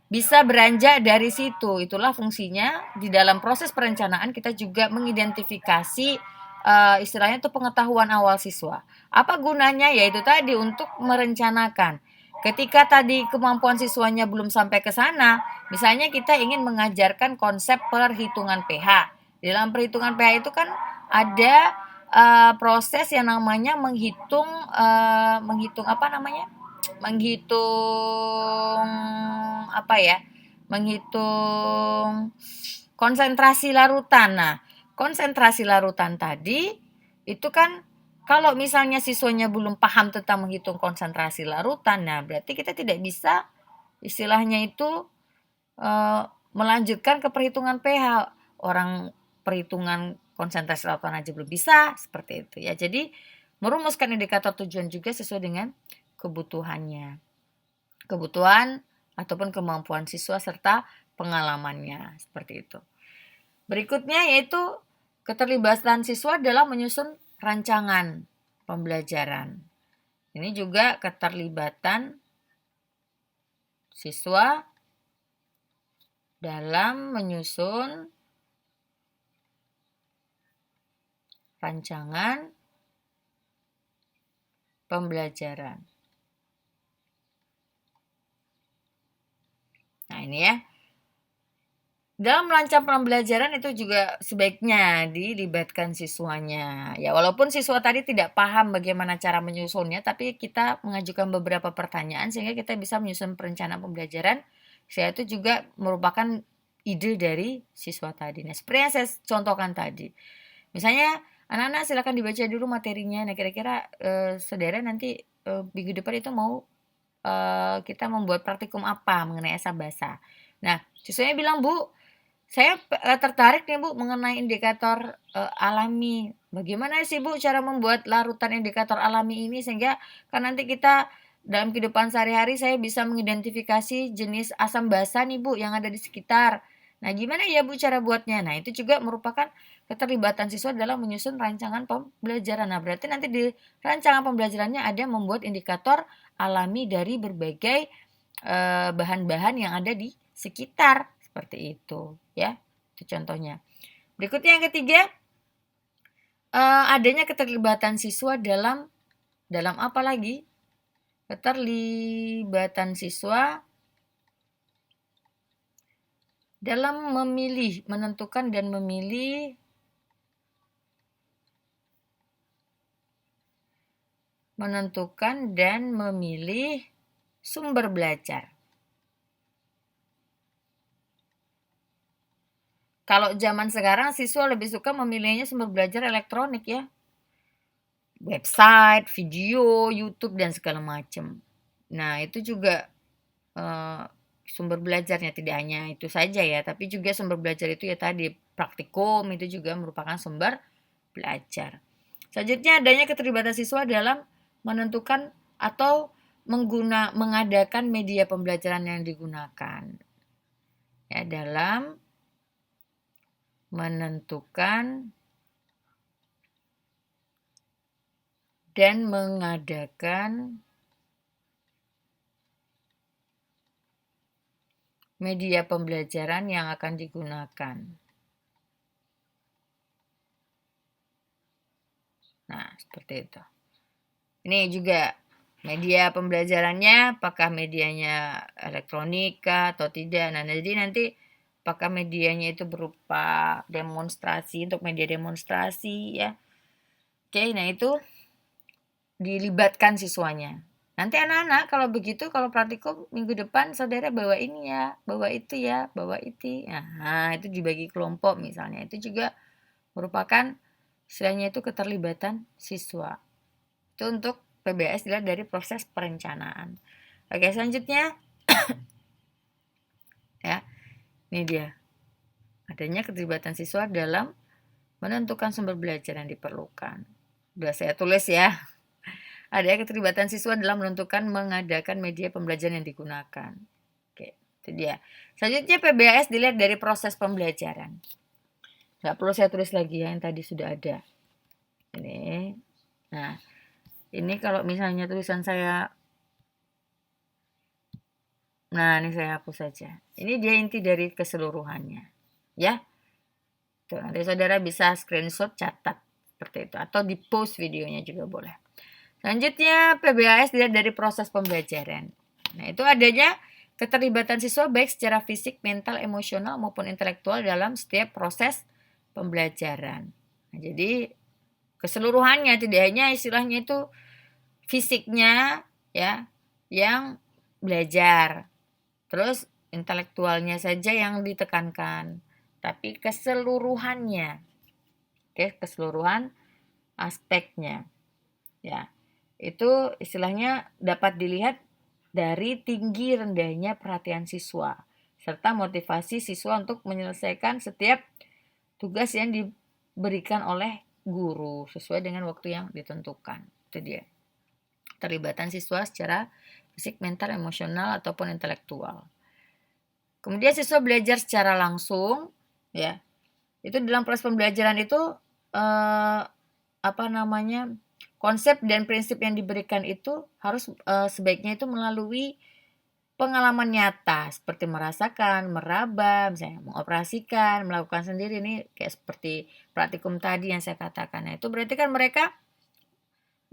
bisa beranjak dari situ. Itulah fungsinya di dalam proses perencanaan kita juga mengidentifikasi istilahnya itu pengetahuan awal siswa. Apa gunanya? Yaitu tadi untuk merencanakan. Ketika tadi kemampuan siswanya belum sampai ke sana, misalnya kita ingin mengajarkan konsep perhitungan pH. Di dalam perhitungan pH itu kan ada proses yang namanya menghitung apa namanya? Menghitung apa ya? Menghitung konsentrasi larutan. Nah, konsentrasi larutan tadi itu kan kalau misalnya siswanya belum paham tentang menghitung konsentrasi larutan, nah berarti kita tidak bisa istilahnya itu melanjutkan ke perhitungan pH. Orang perhitungan konsentrasi larutan aja belum bisa, seperti itu ya. Jadi merumuskan indikator tujuan juga sesuai dengan kebutuhannya. Kebutuhan ataupun kemampuan siswa serta pengalamannya, seperti itu. Berikutnya yaitu keterlibatan siswa dalam menyusun rancangan pembelajaran. Ini juga keterlibatan siswa dalam menyusun rancangan pembelajaran. Nah, ini ya. Dalam merancang pembelajaran itu juga sebaiknya dilibatkan siswanya. Ya, walaupun siswa tadi tidak paham bagaimana cara menyusunnya, tapi kita mengajukan beberapa pertanyaan sehingga kita bisa menyusun perencanaan pembelajaran. Saya itu juga merupakan ide dari siswa tadi. Nah, seperti yang saya contohkan tadi. Misalnya, anak-anak silakan dibaca dulu materinya. Nah, kira-kira saudara nanti minggu depan itu mau kita membuat praktikum apa mengenai asa basa. Nah, siswanya bilang, Bu, saya tertarik nih Bu mengenai indikator alami. Bagaimana sih Bu cara membuat larutan indikator alami ini sehingga kan nanti kita dalam kehidupan sehari-hari saya bisa mengidentifikasi jenis asam basa nih Bu yang ada di sekitar. Nah, gimana ya Bu cara buatnya? Nah, itu juga merupakan keterlibatan siswa dalam menyusun rancangan pembelajaran. Nah, berarti nanti di rancangan pembelajarannya ada membuat indikator alami dari berbagai bahan-bahan yang ada di sekitar. Seperti itu ya, itu contohnya. Berikutnya yang ketiga, adanya keterlibatan siswa dalam apa lagi? Keterlibatan siswa dalam memilih, menentukan dan memilih sumber belajar. Kalau zaman sekarang siswa lebih suka memilihnya sumber belajar elektronik ya. Website, video, YouTube dan segala macam. Nah, itu juga sumber belajarnya tidak hanya itu saja ya, tapi juga sumber belajar itu ya tadi praktikum itu juga merupakan sumber belajar. Selanjutnya adanya keterlibatan siswa dalam menentukan atau mengadakan media pembelajaran yang digunakan. ya, dalam menentukan dan mengadakan media pembelajaran yang akan digunakan. Nah, seperti itu. Ini juga media pembelajarannya, apakah medianya elektronika atau tidak. Nah, jadi nanti apakah medianya itu berupa demonstrasi, untuk media demonstrasi ya. Oke, nah itu dilibatkan siswanya. Nanti anak-anak kalau begitu, kalau praktikum minggu depan saudara bawa ini ya, bawa itu ya, bawa itu. Nah, itu dibagi kelompok misalnya. Itu juga merupakan istilahnya itu keterlibatan siswa. Itu untuk PBS dilihat dari proses perencanaan. Oke, selanjutnya ya, ini dia. Adanya keterlibatan siswa dalam menentukan sumber belajar yang diperlukan. Sudah saya tulis ya. Ada keterlibatan siswa dalam menentukan mengadakan media pembelajaran yang digunakan. Oke, itu dia. Selanjutnya PBS dilihat dari proses pembelajaran. Nggak perlu saya tulis lagi ya, yang tadi sudah ada. Ini. Nah, ini kalau misalnya tulisan saya, nah ini saya hapus saja. Ini dia inti dari keseluruhannya. Ya. Tuh, nanti saudara bisa screenshot, catat seperti itu. Atau di post videonya juga boleh. Selanjutnya PBAS dilihat dari proses pembelajaran. Nah, itu adanya keterlibatan siswa baik secara fisik, mental, emosional maupun intelektual dalam setiap proses pembelajaran. Nah, jadi keseluruhannya, tidak hanya istilahnya itu fisiknya ya yang belajar. Terus intelektualnya saja yang ditekankan, tapi keseluruhannya. Oke, keseluruhan aspeknya. Ya. Itu istilahnya dapat dilihat dari tinggi rendahnya perhatian siswa serta motivasi siswa untuk menyelesaikan setiap tugas yang diberikan oleh guru sesuai dengan waktu yang ditentukan. Itu dia. Terlibatan siswa secara fisik, mental, emosional ataupun intelektual. Kemudian siswa belajar secara langsung, ya. Itu dalam proses pembelajaran itu konsep dan prinsip yang diberikan itu harus sebaiknya itu melalui pengalaman nyata seperti merasakan, meraba, misalnya mengoperasikan, melakukan sendiri. Ini kayak seperti praktikum tadi yang saya katakan. Nah, itu berarti kan mereka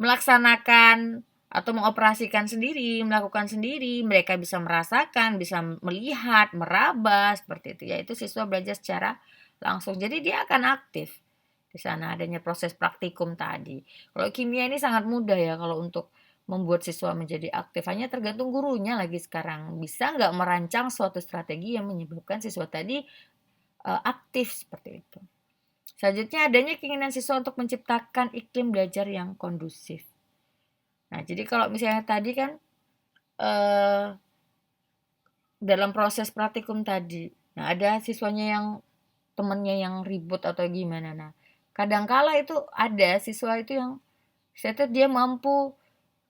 melaksanakan atau mengoperasikan sendiri, melakukan sendiri, mereka bisa merasakan, bisa melihat, meraba, seperti itu. Yaitu siswa belajar secara langsung. Jadi dia akan aktif. Di sana adanya proses praktikum tadi. Kalau kimia ini sangat mudah ya kalau untuk membuat siswa menjadi aktif. Hanya tergantung gurunya lagi sekarang. Bisa nggak merancang suatu strategi yang menyebabkan siswa tadi aktif seperti itu. Selanjutnya adanya keinginan siswa untuk menciptakan iklim belajar yang kondusif. Nah, jadi kalau misalnya tadi kan dalam proses praktikum tadi, nah ada siswanya yang temennya yang ribut atau gimana. Nah, kadangkala itu ada siswa itu yang saya tuh dia mampu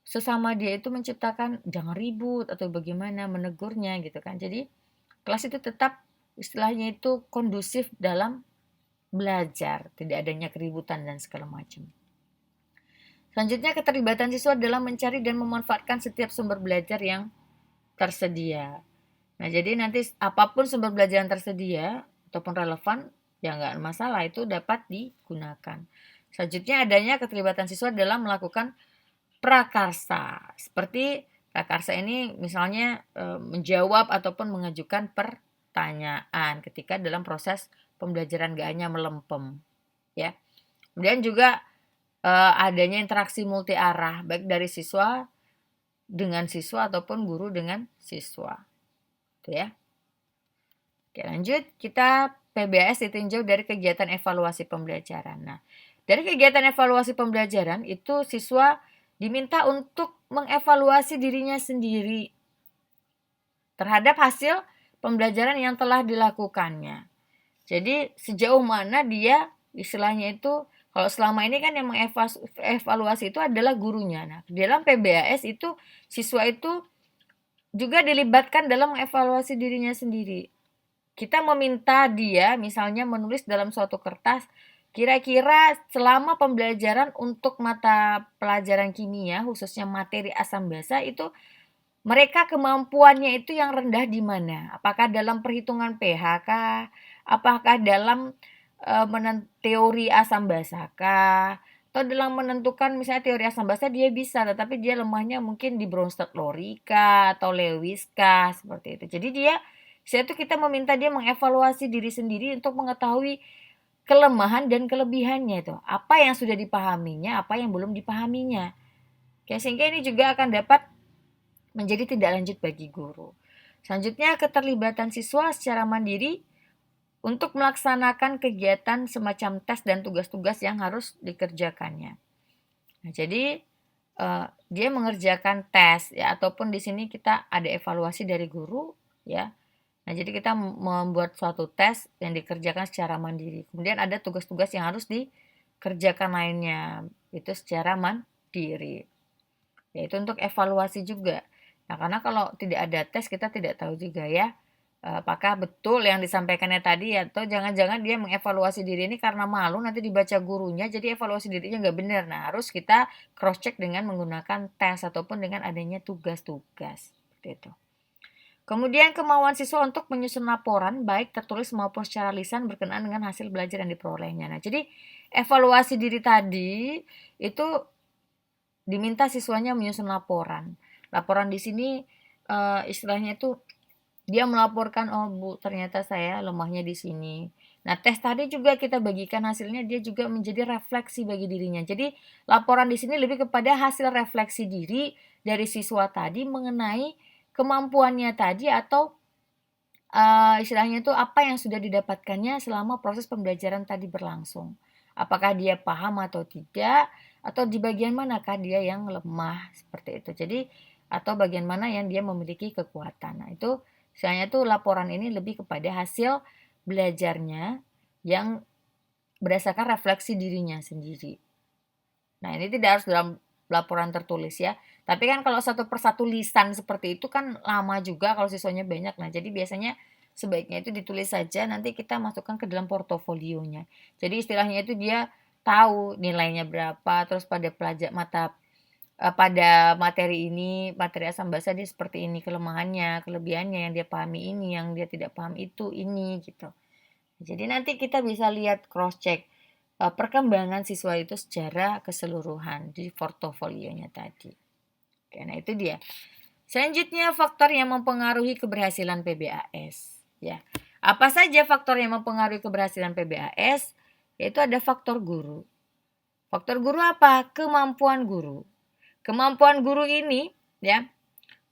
sesama dia itu menciptakan jangan ribut atau bagaimana menegurnya gitu kan. Jadi kelas itu tetap istilahnya itu kondusif dalam belajar, tidak adanya keributan dan segala macam. Selanjutnya keterlibatan siswa dalam mencari dan memanfaatkan setiap sumber belajar yang tersedia. Nah, jadi nanti apapun sumber belajar yang tersedia ataupun relevan, ya nggak masalah, itu dapat digunakan. Selanjutnya adanya keterlibatan siswa dalam melakukan prakarsa. Seperti prakarsa ini misalnya menjawab ataupun mengajukan pertanyaan ketika dalam proses pembelajaran, gak hanya melempem. Ya. Kemudian juga adanya interaksi multi arah baik dari siswa dengan siswa ataupun guru dengan siswa. Itu ya. Oke, lanjut kita PBS ditinjau dari kegiatan evaluasi pembelajaran. Nah, dari kegiatan evaluasi pembelajaran itu siswa diminta untuk mengevaluasi dirinya sendiri terhadap hasil pembelajaran yang telah dilakukannya. Jadi sejauh mana dia istilahnya itu, kalau selama ini kan yang mengevaluasi itu adalah gurunya. Nah, dalam PBAS itu siswa itu juga dilibatkan dalam mengevaluasi dirinya sendiri. kita meminta dia misalnya menulis dalam suatu kertas, kira-kira selama pembelajaran untuk mata pelajaran kimia, khususnya materi asam basa itu mereka kemampuannya itu yang rendah di mana? Apakah dalam perhitungan pH kah? Apakah dalam teori asam basa kah? Atau dalam menentukan misalnya teori asam basa dia bisa, tetapi dia lemahnya mungkin di Bronsted-Lowry kah atau Lewis kah seperti itu. Jadi saya tuh kita meminta dia mengevaluasi diri sendiri untuk mengetahui kelemahan dan kelebihannya itu. Apa yang sudah dipahaminya, apa yang belum dipahaminya. Oke, sehingga ini juga akan dapat menjadi tindak lanjut bagi guru. Selanjutnya, keterlibatan siswa secara mandiri untuk melaksanakan kegiatan semacam tes dan tugas-tugas yang harus dikerjakannya. Nah, jadi dia mengerjakan tes ya, ataupun di sini kita ada evaluasi dari guru ya. Nah, jadi kita membuat suatu tes yang dikerjakan secara mandiri. Kemudian ada tugas-tugas yang harus dikerjakan lainnya, itu secara mandiri. Yaitu untuk evaluasi juga. Nah, karena kalau tidak ada tes kita tidak tahu juga ya, apakah betul yang disampaikannya tadi atau jangan-jangan dia mengevaluasi diri ini karena malu nanti dibaca gurunya jadi evaluasi dirinya nggak benar. Nah, harus kita cross check dengan menggunakan tes ataupun dengan adanya tugas-tugas. Seperti itu. Kemudian kemauan siswa untuk menyusun laporan baik tertulis maupun secara lisan berkenaan dengan hasil belajar yang diperolehnya. Nah, jadi evaluasi diri tadi itu diminta siswanya menyusun laporan. Laporan di sini istilahnya itu dia melaporkan, oh Bu ternyata saya lemahnya di sini. Nah, tes tadi juga kita bagikan hasilnya, dia juga menjadi refleksi bagi dirinya. Jadi laporan di sini lebih kepada hasil refleksi diri dari siswa tadi mengenai kemampuannya tadi atau istilahnya itu apa yang sudah didapatkannya selama proses pembelajaran tadi berlangsung. Apakah dia paham atau tidak, atau di bagian manakah dia yang lemah seperti itu. Jadi atau bagian mana yang dia memiliki kekuatan. Nah, itu istilahnya itu laporan ini lebih kepada hasil belajarnya yang berdasarkan refleksi dirinya sendiri. Nah, ini tidak harus dalam laporan tertulis ya. Tapi kan kalau satu persatu lisan seperti itu kan lama juga kalau siswanya banyak. Nah, jadi biasanya sebaiknya itu ditulis saja, nanti kita masukkan ke dalam portofolionya. Jadi istilahnya itu dia tahu nilainya berapa, terus pada pada materi ini, materi asam basa dia seperti ini kelemahannya, kelebihannya yang dia pahami ini, yang dia tidak paham itu ini gitu. Jadi nanti kita bisa lihat cross check perkembangan siswa itu secara keseluruhan di portofolionya tadi. Oke, nah itu dia. Selanjutnya faktor yang mempengaruhi keberhasilan PBAS. Ya, apa saja faktor yang mempengaruhi keberhasilan PBAS? Yaitu ada faktor guru. Faktor guru apa? Kemampuan guru. Kemampuan guru ini, ya,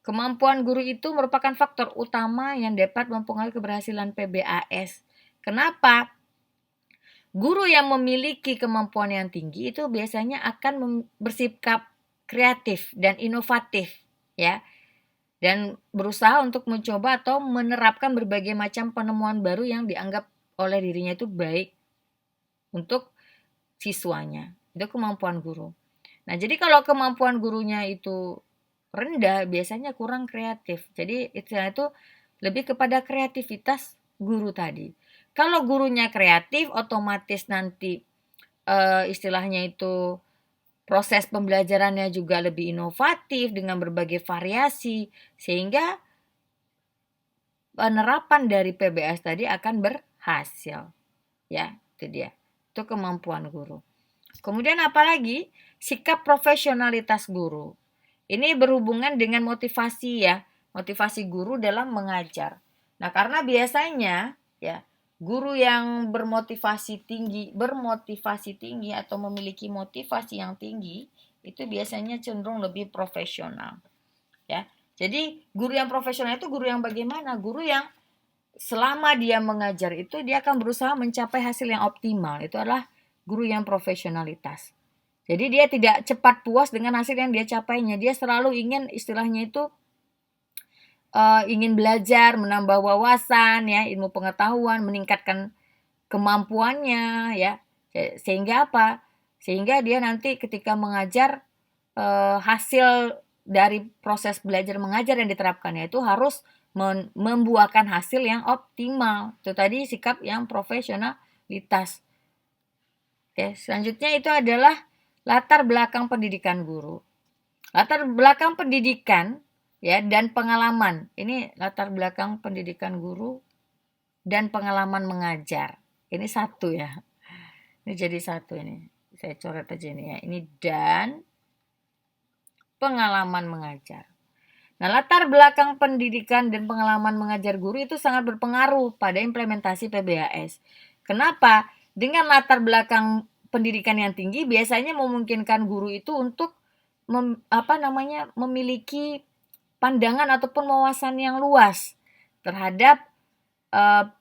kemampuan guru itu merupakan faktor utama yang dapat mempengaruhi keberhasilan PBAS. Kenapa? Guru yang memiliki kemampuan yang tinggi itu biasanya akan bersikap kreatif dan inovatif, ya, dan berusaha untuk mencoba atau menerapkan berbagai macam penemuan baru yang dianggap oleh dirinya itu baik untuk siswanya. Itu kemampuan guru. Nah, jadi kalau kemampuan gurunya itu rendah, biasanya kurang kreatif. Jadi itu lebih kepada kreativitas guru tadi. Kalau gurunya kreatif, otomatis nanti istilahnya itu proses pembelajarannya juga lebih inovatif dengan berbagai variasi, sehingga penerapan dari PBS tadi akan berhasil. Ya, itu dia. Itu kemampuan guru. Kemudian apalagi sikap profesionalitas guru. Ini berhubungan dengan motivasi ya, motivasi guru dalam mengajar. Nah, karena biasanya ya guru yang bermotivasi tinggi atau memiliki motivasi yang tinggi itu biasanya cenderung lebih profesional. Ya. Jadi guru yang profesional itu guru yang bagaimana? Guru yang selama dia mengajar itu dia akan berusaha mencapai hasil yang optimal. Itu adalah guru yang profesionalitas. Jadi dia tidak cepat puas dengan hasil yang dia capainya. Dia selalu ingin istilahnya itu ingin belajar, menambah wawasan ya, ilmu pengetahuan, meningkatkan kemampuannya ya. Sehingga apa? Sehingga dia nanti ketika mengajar hasil dari proses belajar mengajar yang diterapkannya itu harus membuahkan hasil yang optimal. Itu tadi sikap yang profesionalitas. Oke, selanjutnya itu adalah latar belakang pendidikan guru. Latar belakang pendidikan ya dan pengalaman. Ini latar belakang pendidikan guru dan pengalaman mengajar. Ini satu ya. Ini jadi satu ini. Saya coret aja ini ya. Ini dan pengalaman mengajar. Nah, latar belakang pendidikan dan pengalaman mengajar guru itu sangat berpengaruh pada implementasi PBHS. Kenapa? Dengan latar belakang pendidikan yang tinggi biasanya memungkinkan guru itu untuk memiliki pandangan ataupun wawasan yang luas terhadap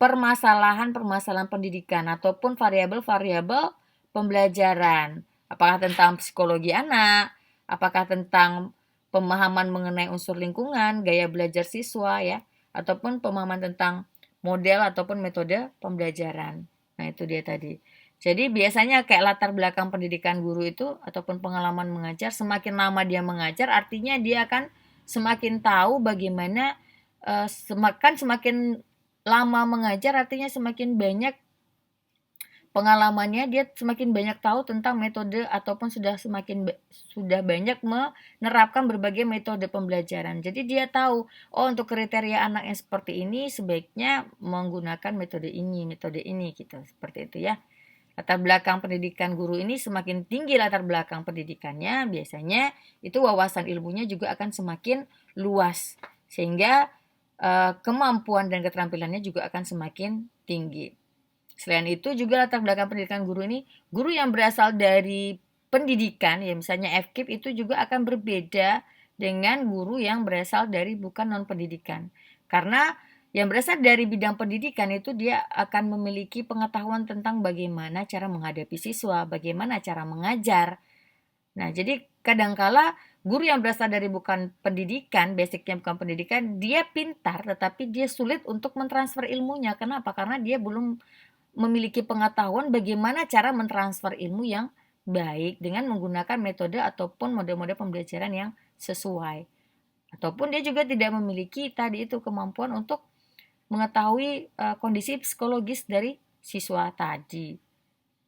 permasalahan-permasalahan pendidikan ataupun variabel-variabel pembelajaran. Apakah tentang psikologi anak, apakah tentang pemahaman mengenai unsur lingkungan, gaya belajar siswa ya, ataupun pemahaman tentang model ataupun metode pembelajaran. Nah, itu dia tadi. Jadi biasanya kayak latar belakang pendidikan guru itu ataupun pengalaman mengajar, semakin lama dia mengajar artinya dia akan semakin tahu bagaimana semakin lama mengajar artinya semakin banyak pengalamannya, dia semakin banyak tahu tentang metode ataupun sudah banyak menerapkan berbagai metode pembelajaran. Jadi dia tahu, oh untuk kriteria anak yang seperti ini sebaiknya menggunakan metode ini gitu. Seperti itu ya. Latar belakang pendidikan guru ini semakin tinggi latar belakang pendidikannya, biasanya itu wawasan ilmunya juga akan semakin luas. Sehingga kemampuan dan keterampilannya juga akan semakin tinggi. Selain itu juga latar belakang pendidikan guru ini, guru yang berasal dari pendidikan, ya misalnya FKIP itu juga akan berbeda dengan guru yang berasal dari bukan non-pendidikan. Karena yang berasal dari bidang pendidikan itu dia akan memiliki pengetahuan tentang bagaimana cara menghadapi siswa, bagaimana cara mengajar. Nah, jadi kadangkala guru yang berasal dari bukan pendidikan, basicnya bukan pendidikan, dia pintar tetapi dia sulit untuk mentransfer ilmunya. Kenapa? Karena dia belum memiliki pengetahuan bagaimana cara mentransfer ilmu yang baik dengan menggunakan metode ataupun mode-mode pembelajaran yang sesuai. Ataupun dia juga tidak memiliki tadi itu kemampuan untuk mengetahui kondisi psikologis dari siswa tadi.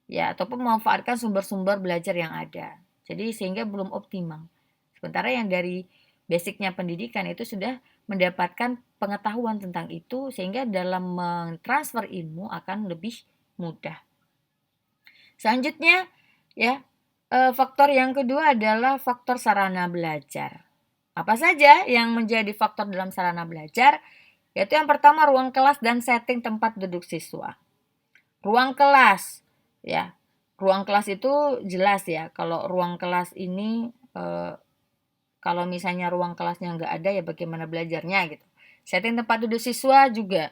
Ya, ataupun memanfaatkan sumber-sumber belajar yang ada. Jadi sehingga belum optimal. Sementara yang dari basicnya pendidikan itu sudah mendapatkan pengetahuan tentang itu sehingga dalam mentransfer ilmu akan lebih mudah. Selanjutnya ya, faktor yang kedua adalah faktor sarana belajar. Apa saja yang menjadi faktor dalam sarana belajar? Yaitu yang pertama ruang kelas dan setting tempat duduk siswa. Ruang kelas ya. Ruang kelas itu jelas ya. Kalau ruang kelas ini kalau misalnya ruang kelasnya nggak ada ya bagaimana belajarnya gitu. Setting tempat duduk siswa juga.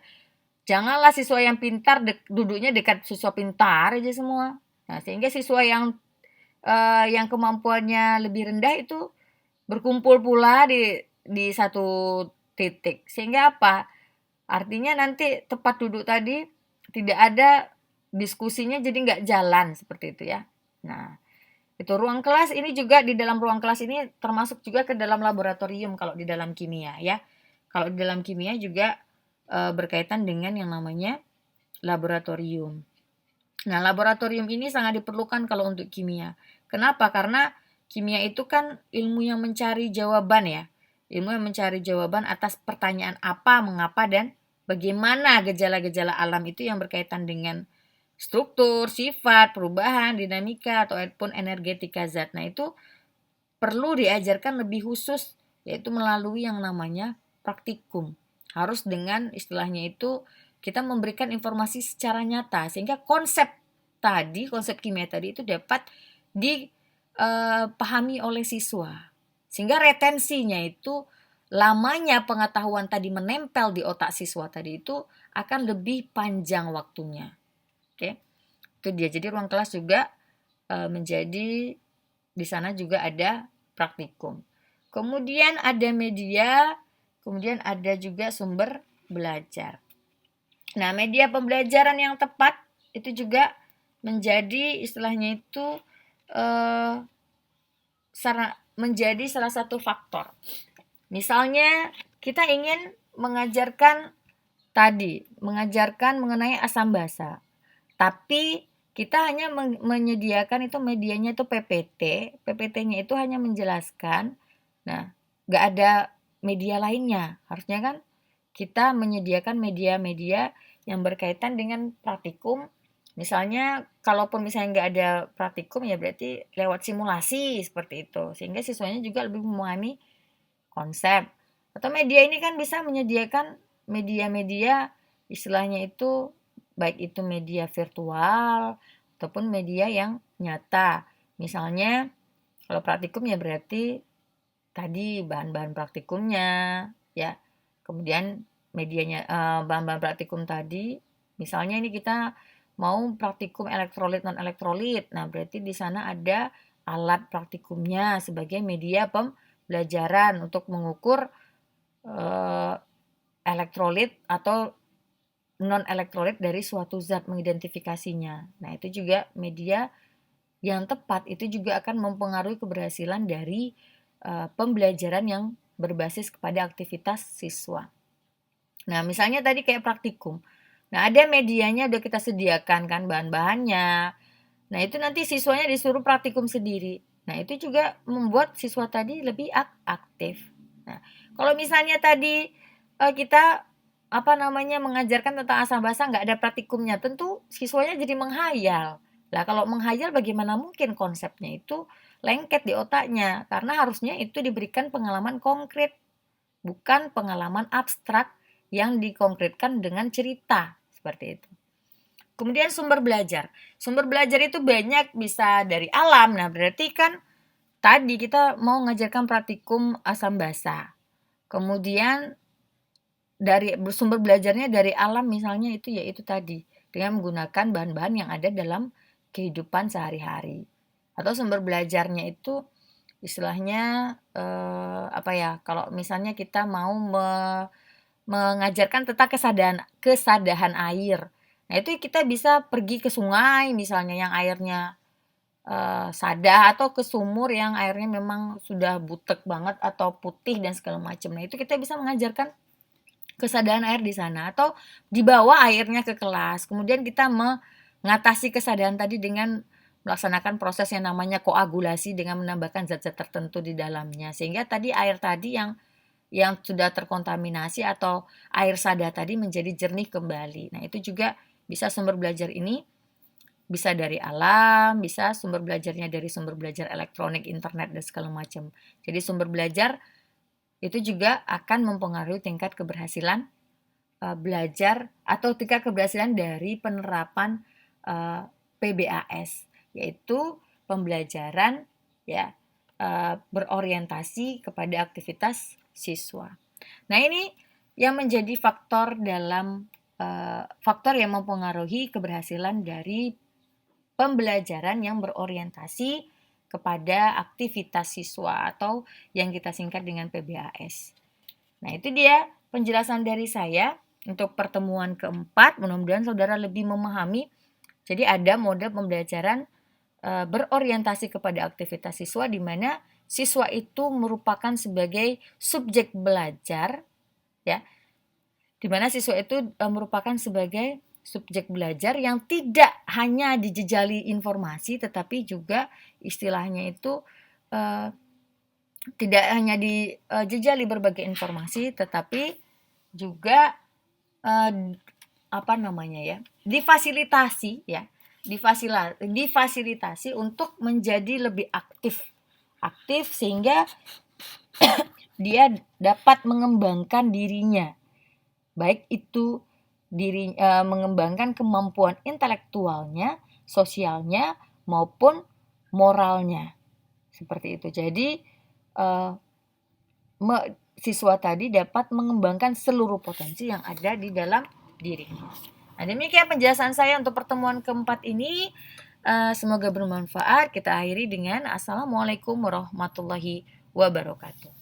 Janganlah siswa yang pintar duduknya dekat siswa pintar aja semua. Nah, sehingga siswa yang kemampuannya lebih rendah itu berkumpul pula di satu titik. Sehingga apa? Artinya nanti tempat duduk tadi tidak ada diskusinya jadi nggak jalan seperti itu ya. Nah, itu ruang kelas ini juga di dalam ruang kelas ini termasuk juga ke dalam laboratorium kalau di dalam kimia ya. Kalau di dalam kimia juga berkaitan dengan yang namanya laboratorium. Nah, laboratorium ini sangat diperlukan kalau untuk kimia. Kenapa? Karena kimia itu kan ilmu yang mencari jawaban ya. Ilmu yang mencari jawaban atas pertanyaan apa, mengapa, dan bagaimana gejala-gejala alam itu yang berkaitan dengan struktur, sifat, perubahan, dinamika, ataupun energetika zat. Nah, itu perlu diajarkan lebih khusus, yaitu melalui yang namanya praktikum. Harus dengan istilahnya itu kita memberikan informasi secara nyata, sehingga konsep kimia tadi itu dapat dipahami oleh siswa. Sehingga retensinya itu lamanya pengetahuan tadi menempel di otak siswa tadi itu akan lebih panjang waktunya. Oke, itu dia. Jadi ruang kelas juga menjadi di sana juga ada praktikum. Kemudian ada media, kemudian ada juga sumber belajar. Nah, media pembelajaran yang tepat itu juga menjadi istilahnya itu menjadi salah satu faktor. Misalnya kita ingin mengajarkan mengenai asam basa. Tapi kita hanya menyediakan itu medianya itu PPT. PPT-nya itu hanya menjelaskan. Nah, nggak ada media lainnya. Harusnya kan kita menyediakan media-media yang berkaitan dengan praktikum. Misalnya, kalaupun misalnya nggak ada praktikum, ya berarti lewat simulasi seperti itu. Sehingga siswanya juga lebih memahami konsep. Atau media ini kan bisa menyediakan media-media istilahnya itu, baik itu media virtual ataupun media yang nyata. Misalnya kalau praktikum ya berarti tadi bahan-bahan praktikumnya ya. Kemudian medianya bahan-bahan praktikum tadi, misalnya ini kita mau praktikum elektrolit non elektrolit. Nah, berarti di sana ada alat praktikumnya sebagai media pembelajaran untuk mengukur elektrolit atau non elektrolit dari suatu zat, mengidentifikasinya. Nah, itu juga media yang tepat itu juga akan mempengaruhi keberhasilan dari pembelajaran yang berbasis kepada aktivitas siswa. Nah, misalnya tadi kayak praktikum. Nah, ada medianya udah kita sediakan kan bahan-bahannya. Nah, itu nanti siswanya disuruh praktikum sendiri. Nah, itu juga membuat siswa tadi lebih aktif. Nah, kalau misalnya tadi kita mengajarkan tentang asam basa nggak ada praktikumnya, tentu siswanya jadi menghayal. Lah kalau menghayal bagaimana mungkin konsepnya itu lengket di otaknya, karena harusnya itu diberikan pengalaman konkret, bukan pengalaman abstrak yang dikonkretkan dengan cerita seperti itu. Kemudian sumber belajar. Sumber belajar itu banyak, bisa dari alam. Nah, berarti kan tadi kita mau mengajarkan praktikum asam basa. Kemudian dari sumber belajarnya dari alam misalnya itu yaitu tadi dengan menggunakan bahan-bahan yang ada dalam kehidupan sehari-hari. Atau sumber belajarnya itu istilahnya kalau misalnya kita mau mengajarkan tentang kesadahan air. Nah, itu kita bisa pergi ke sungai misalnya yang airnya sada, atau ke sumur yang airnya memang sudah butek banget atau putih dan segala macam. Nah, itu kita bisa mengajarkan kesadaran air di sana, atau dibawa airnya ke kelas. Kemudian kita mengatasi kesadaran tadi dengan melaksanakan proses yang namanya koagulasi dengan menambahkan zat-zat tertentu di dalamnya. Sehingga tadi air tadi yang sudah terkontaminasi atau air sada tadi menjadi jernih kembali. Nah, itu juga bisa sumber belajar ini bisa dari alam, bisa sumber belajarnya dari sumber belajar elektronik, internet dan segala macam. Jadi sumber belajar itu juga akan mempengaruhi tingkat keberhasilan belajar atau tingkat keberhasilan dari penerapan PBAS, yaitu pembelajaran ya berorientasi kepada aktivitas siswa. Nah, ini yang menjadi faktor yang mempengaruhi keberhasilan dari pembelajaran yang berorientasi kepada aktivitas siswa atau yang kita singkat dengan PBAS. Nah, itu dia penjelasan dari saya untuk pertemuan keempat. Mudah-mudahan saudara lebih memahami. Jadi ada mode pembelajaran berorientasi kepada aktivitas siswa, di mana siswa itu merupakan sebagai subjek belajar, ya, di mana siswa itu merupakan sebagai subjek belajar yang tidak hanya dijejali informasi, tetapi juga istilahnya itu tidak hanya dijejali berbagai informasi, tetapi juga difasilitasi untuk menjadi lebih aktif sehingga dia dapat mengembangkan dirinya, baik itu mengembangkan kemampuan intelektualnya, sosialnya, maupun moralnya. Seperti itu. Jadi siswa tadi dapat mengembangkan seluruh potensi yang ada di dalam dirinya. Nah, demikian penjelasan saya untuk pertemuan keempat ini. Semoga bermanfaat. Kita akhiri dengan Assalamualaikum warahmatullahi wabarakatuh.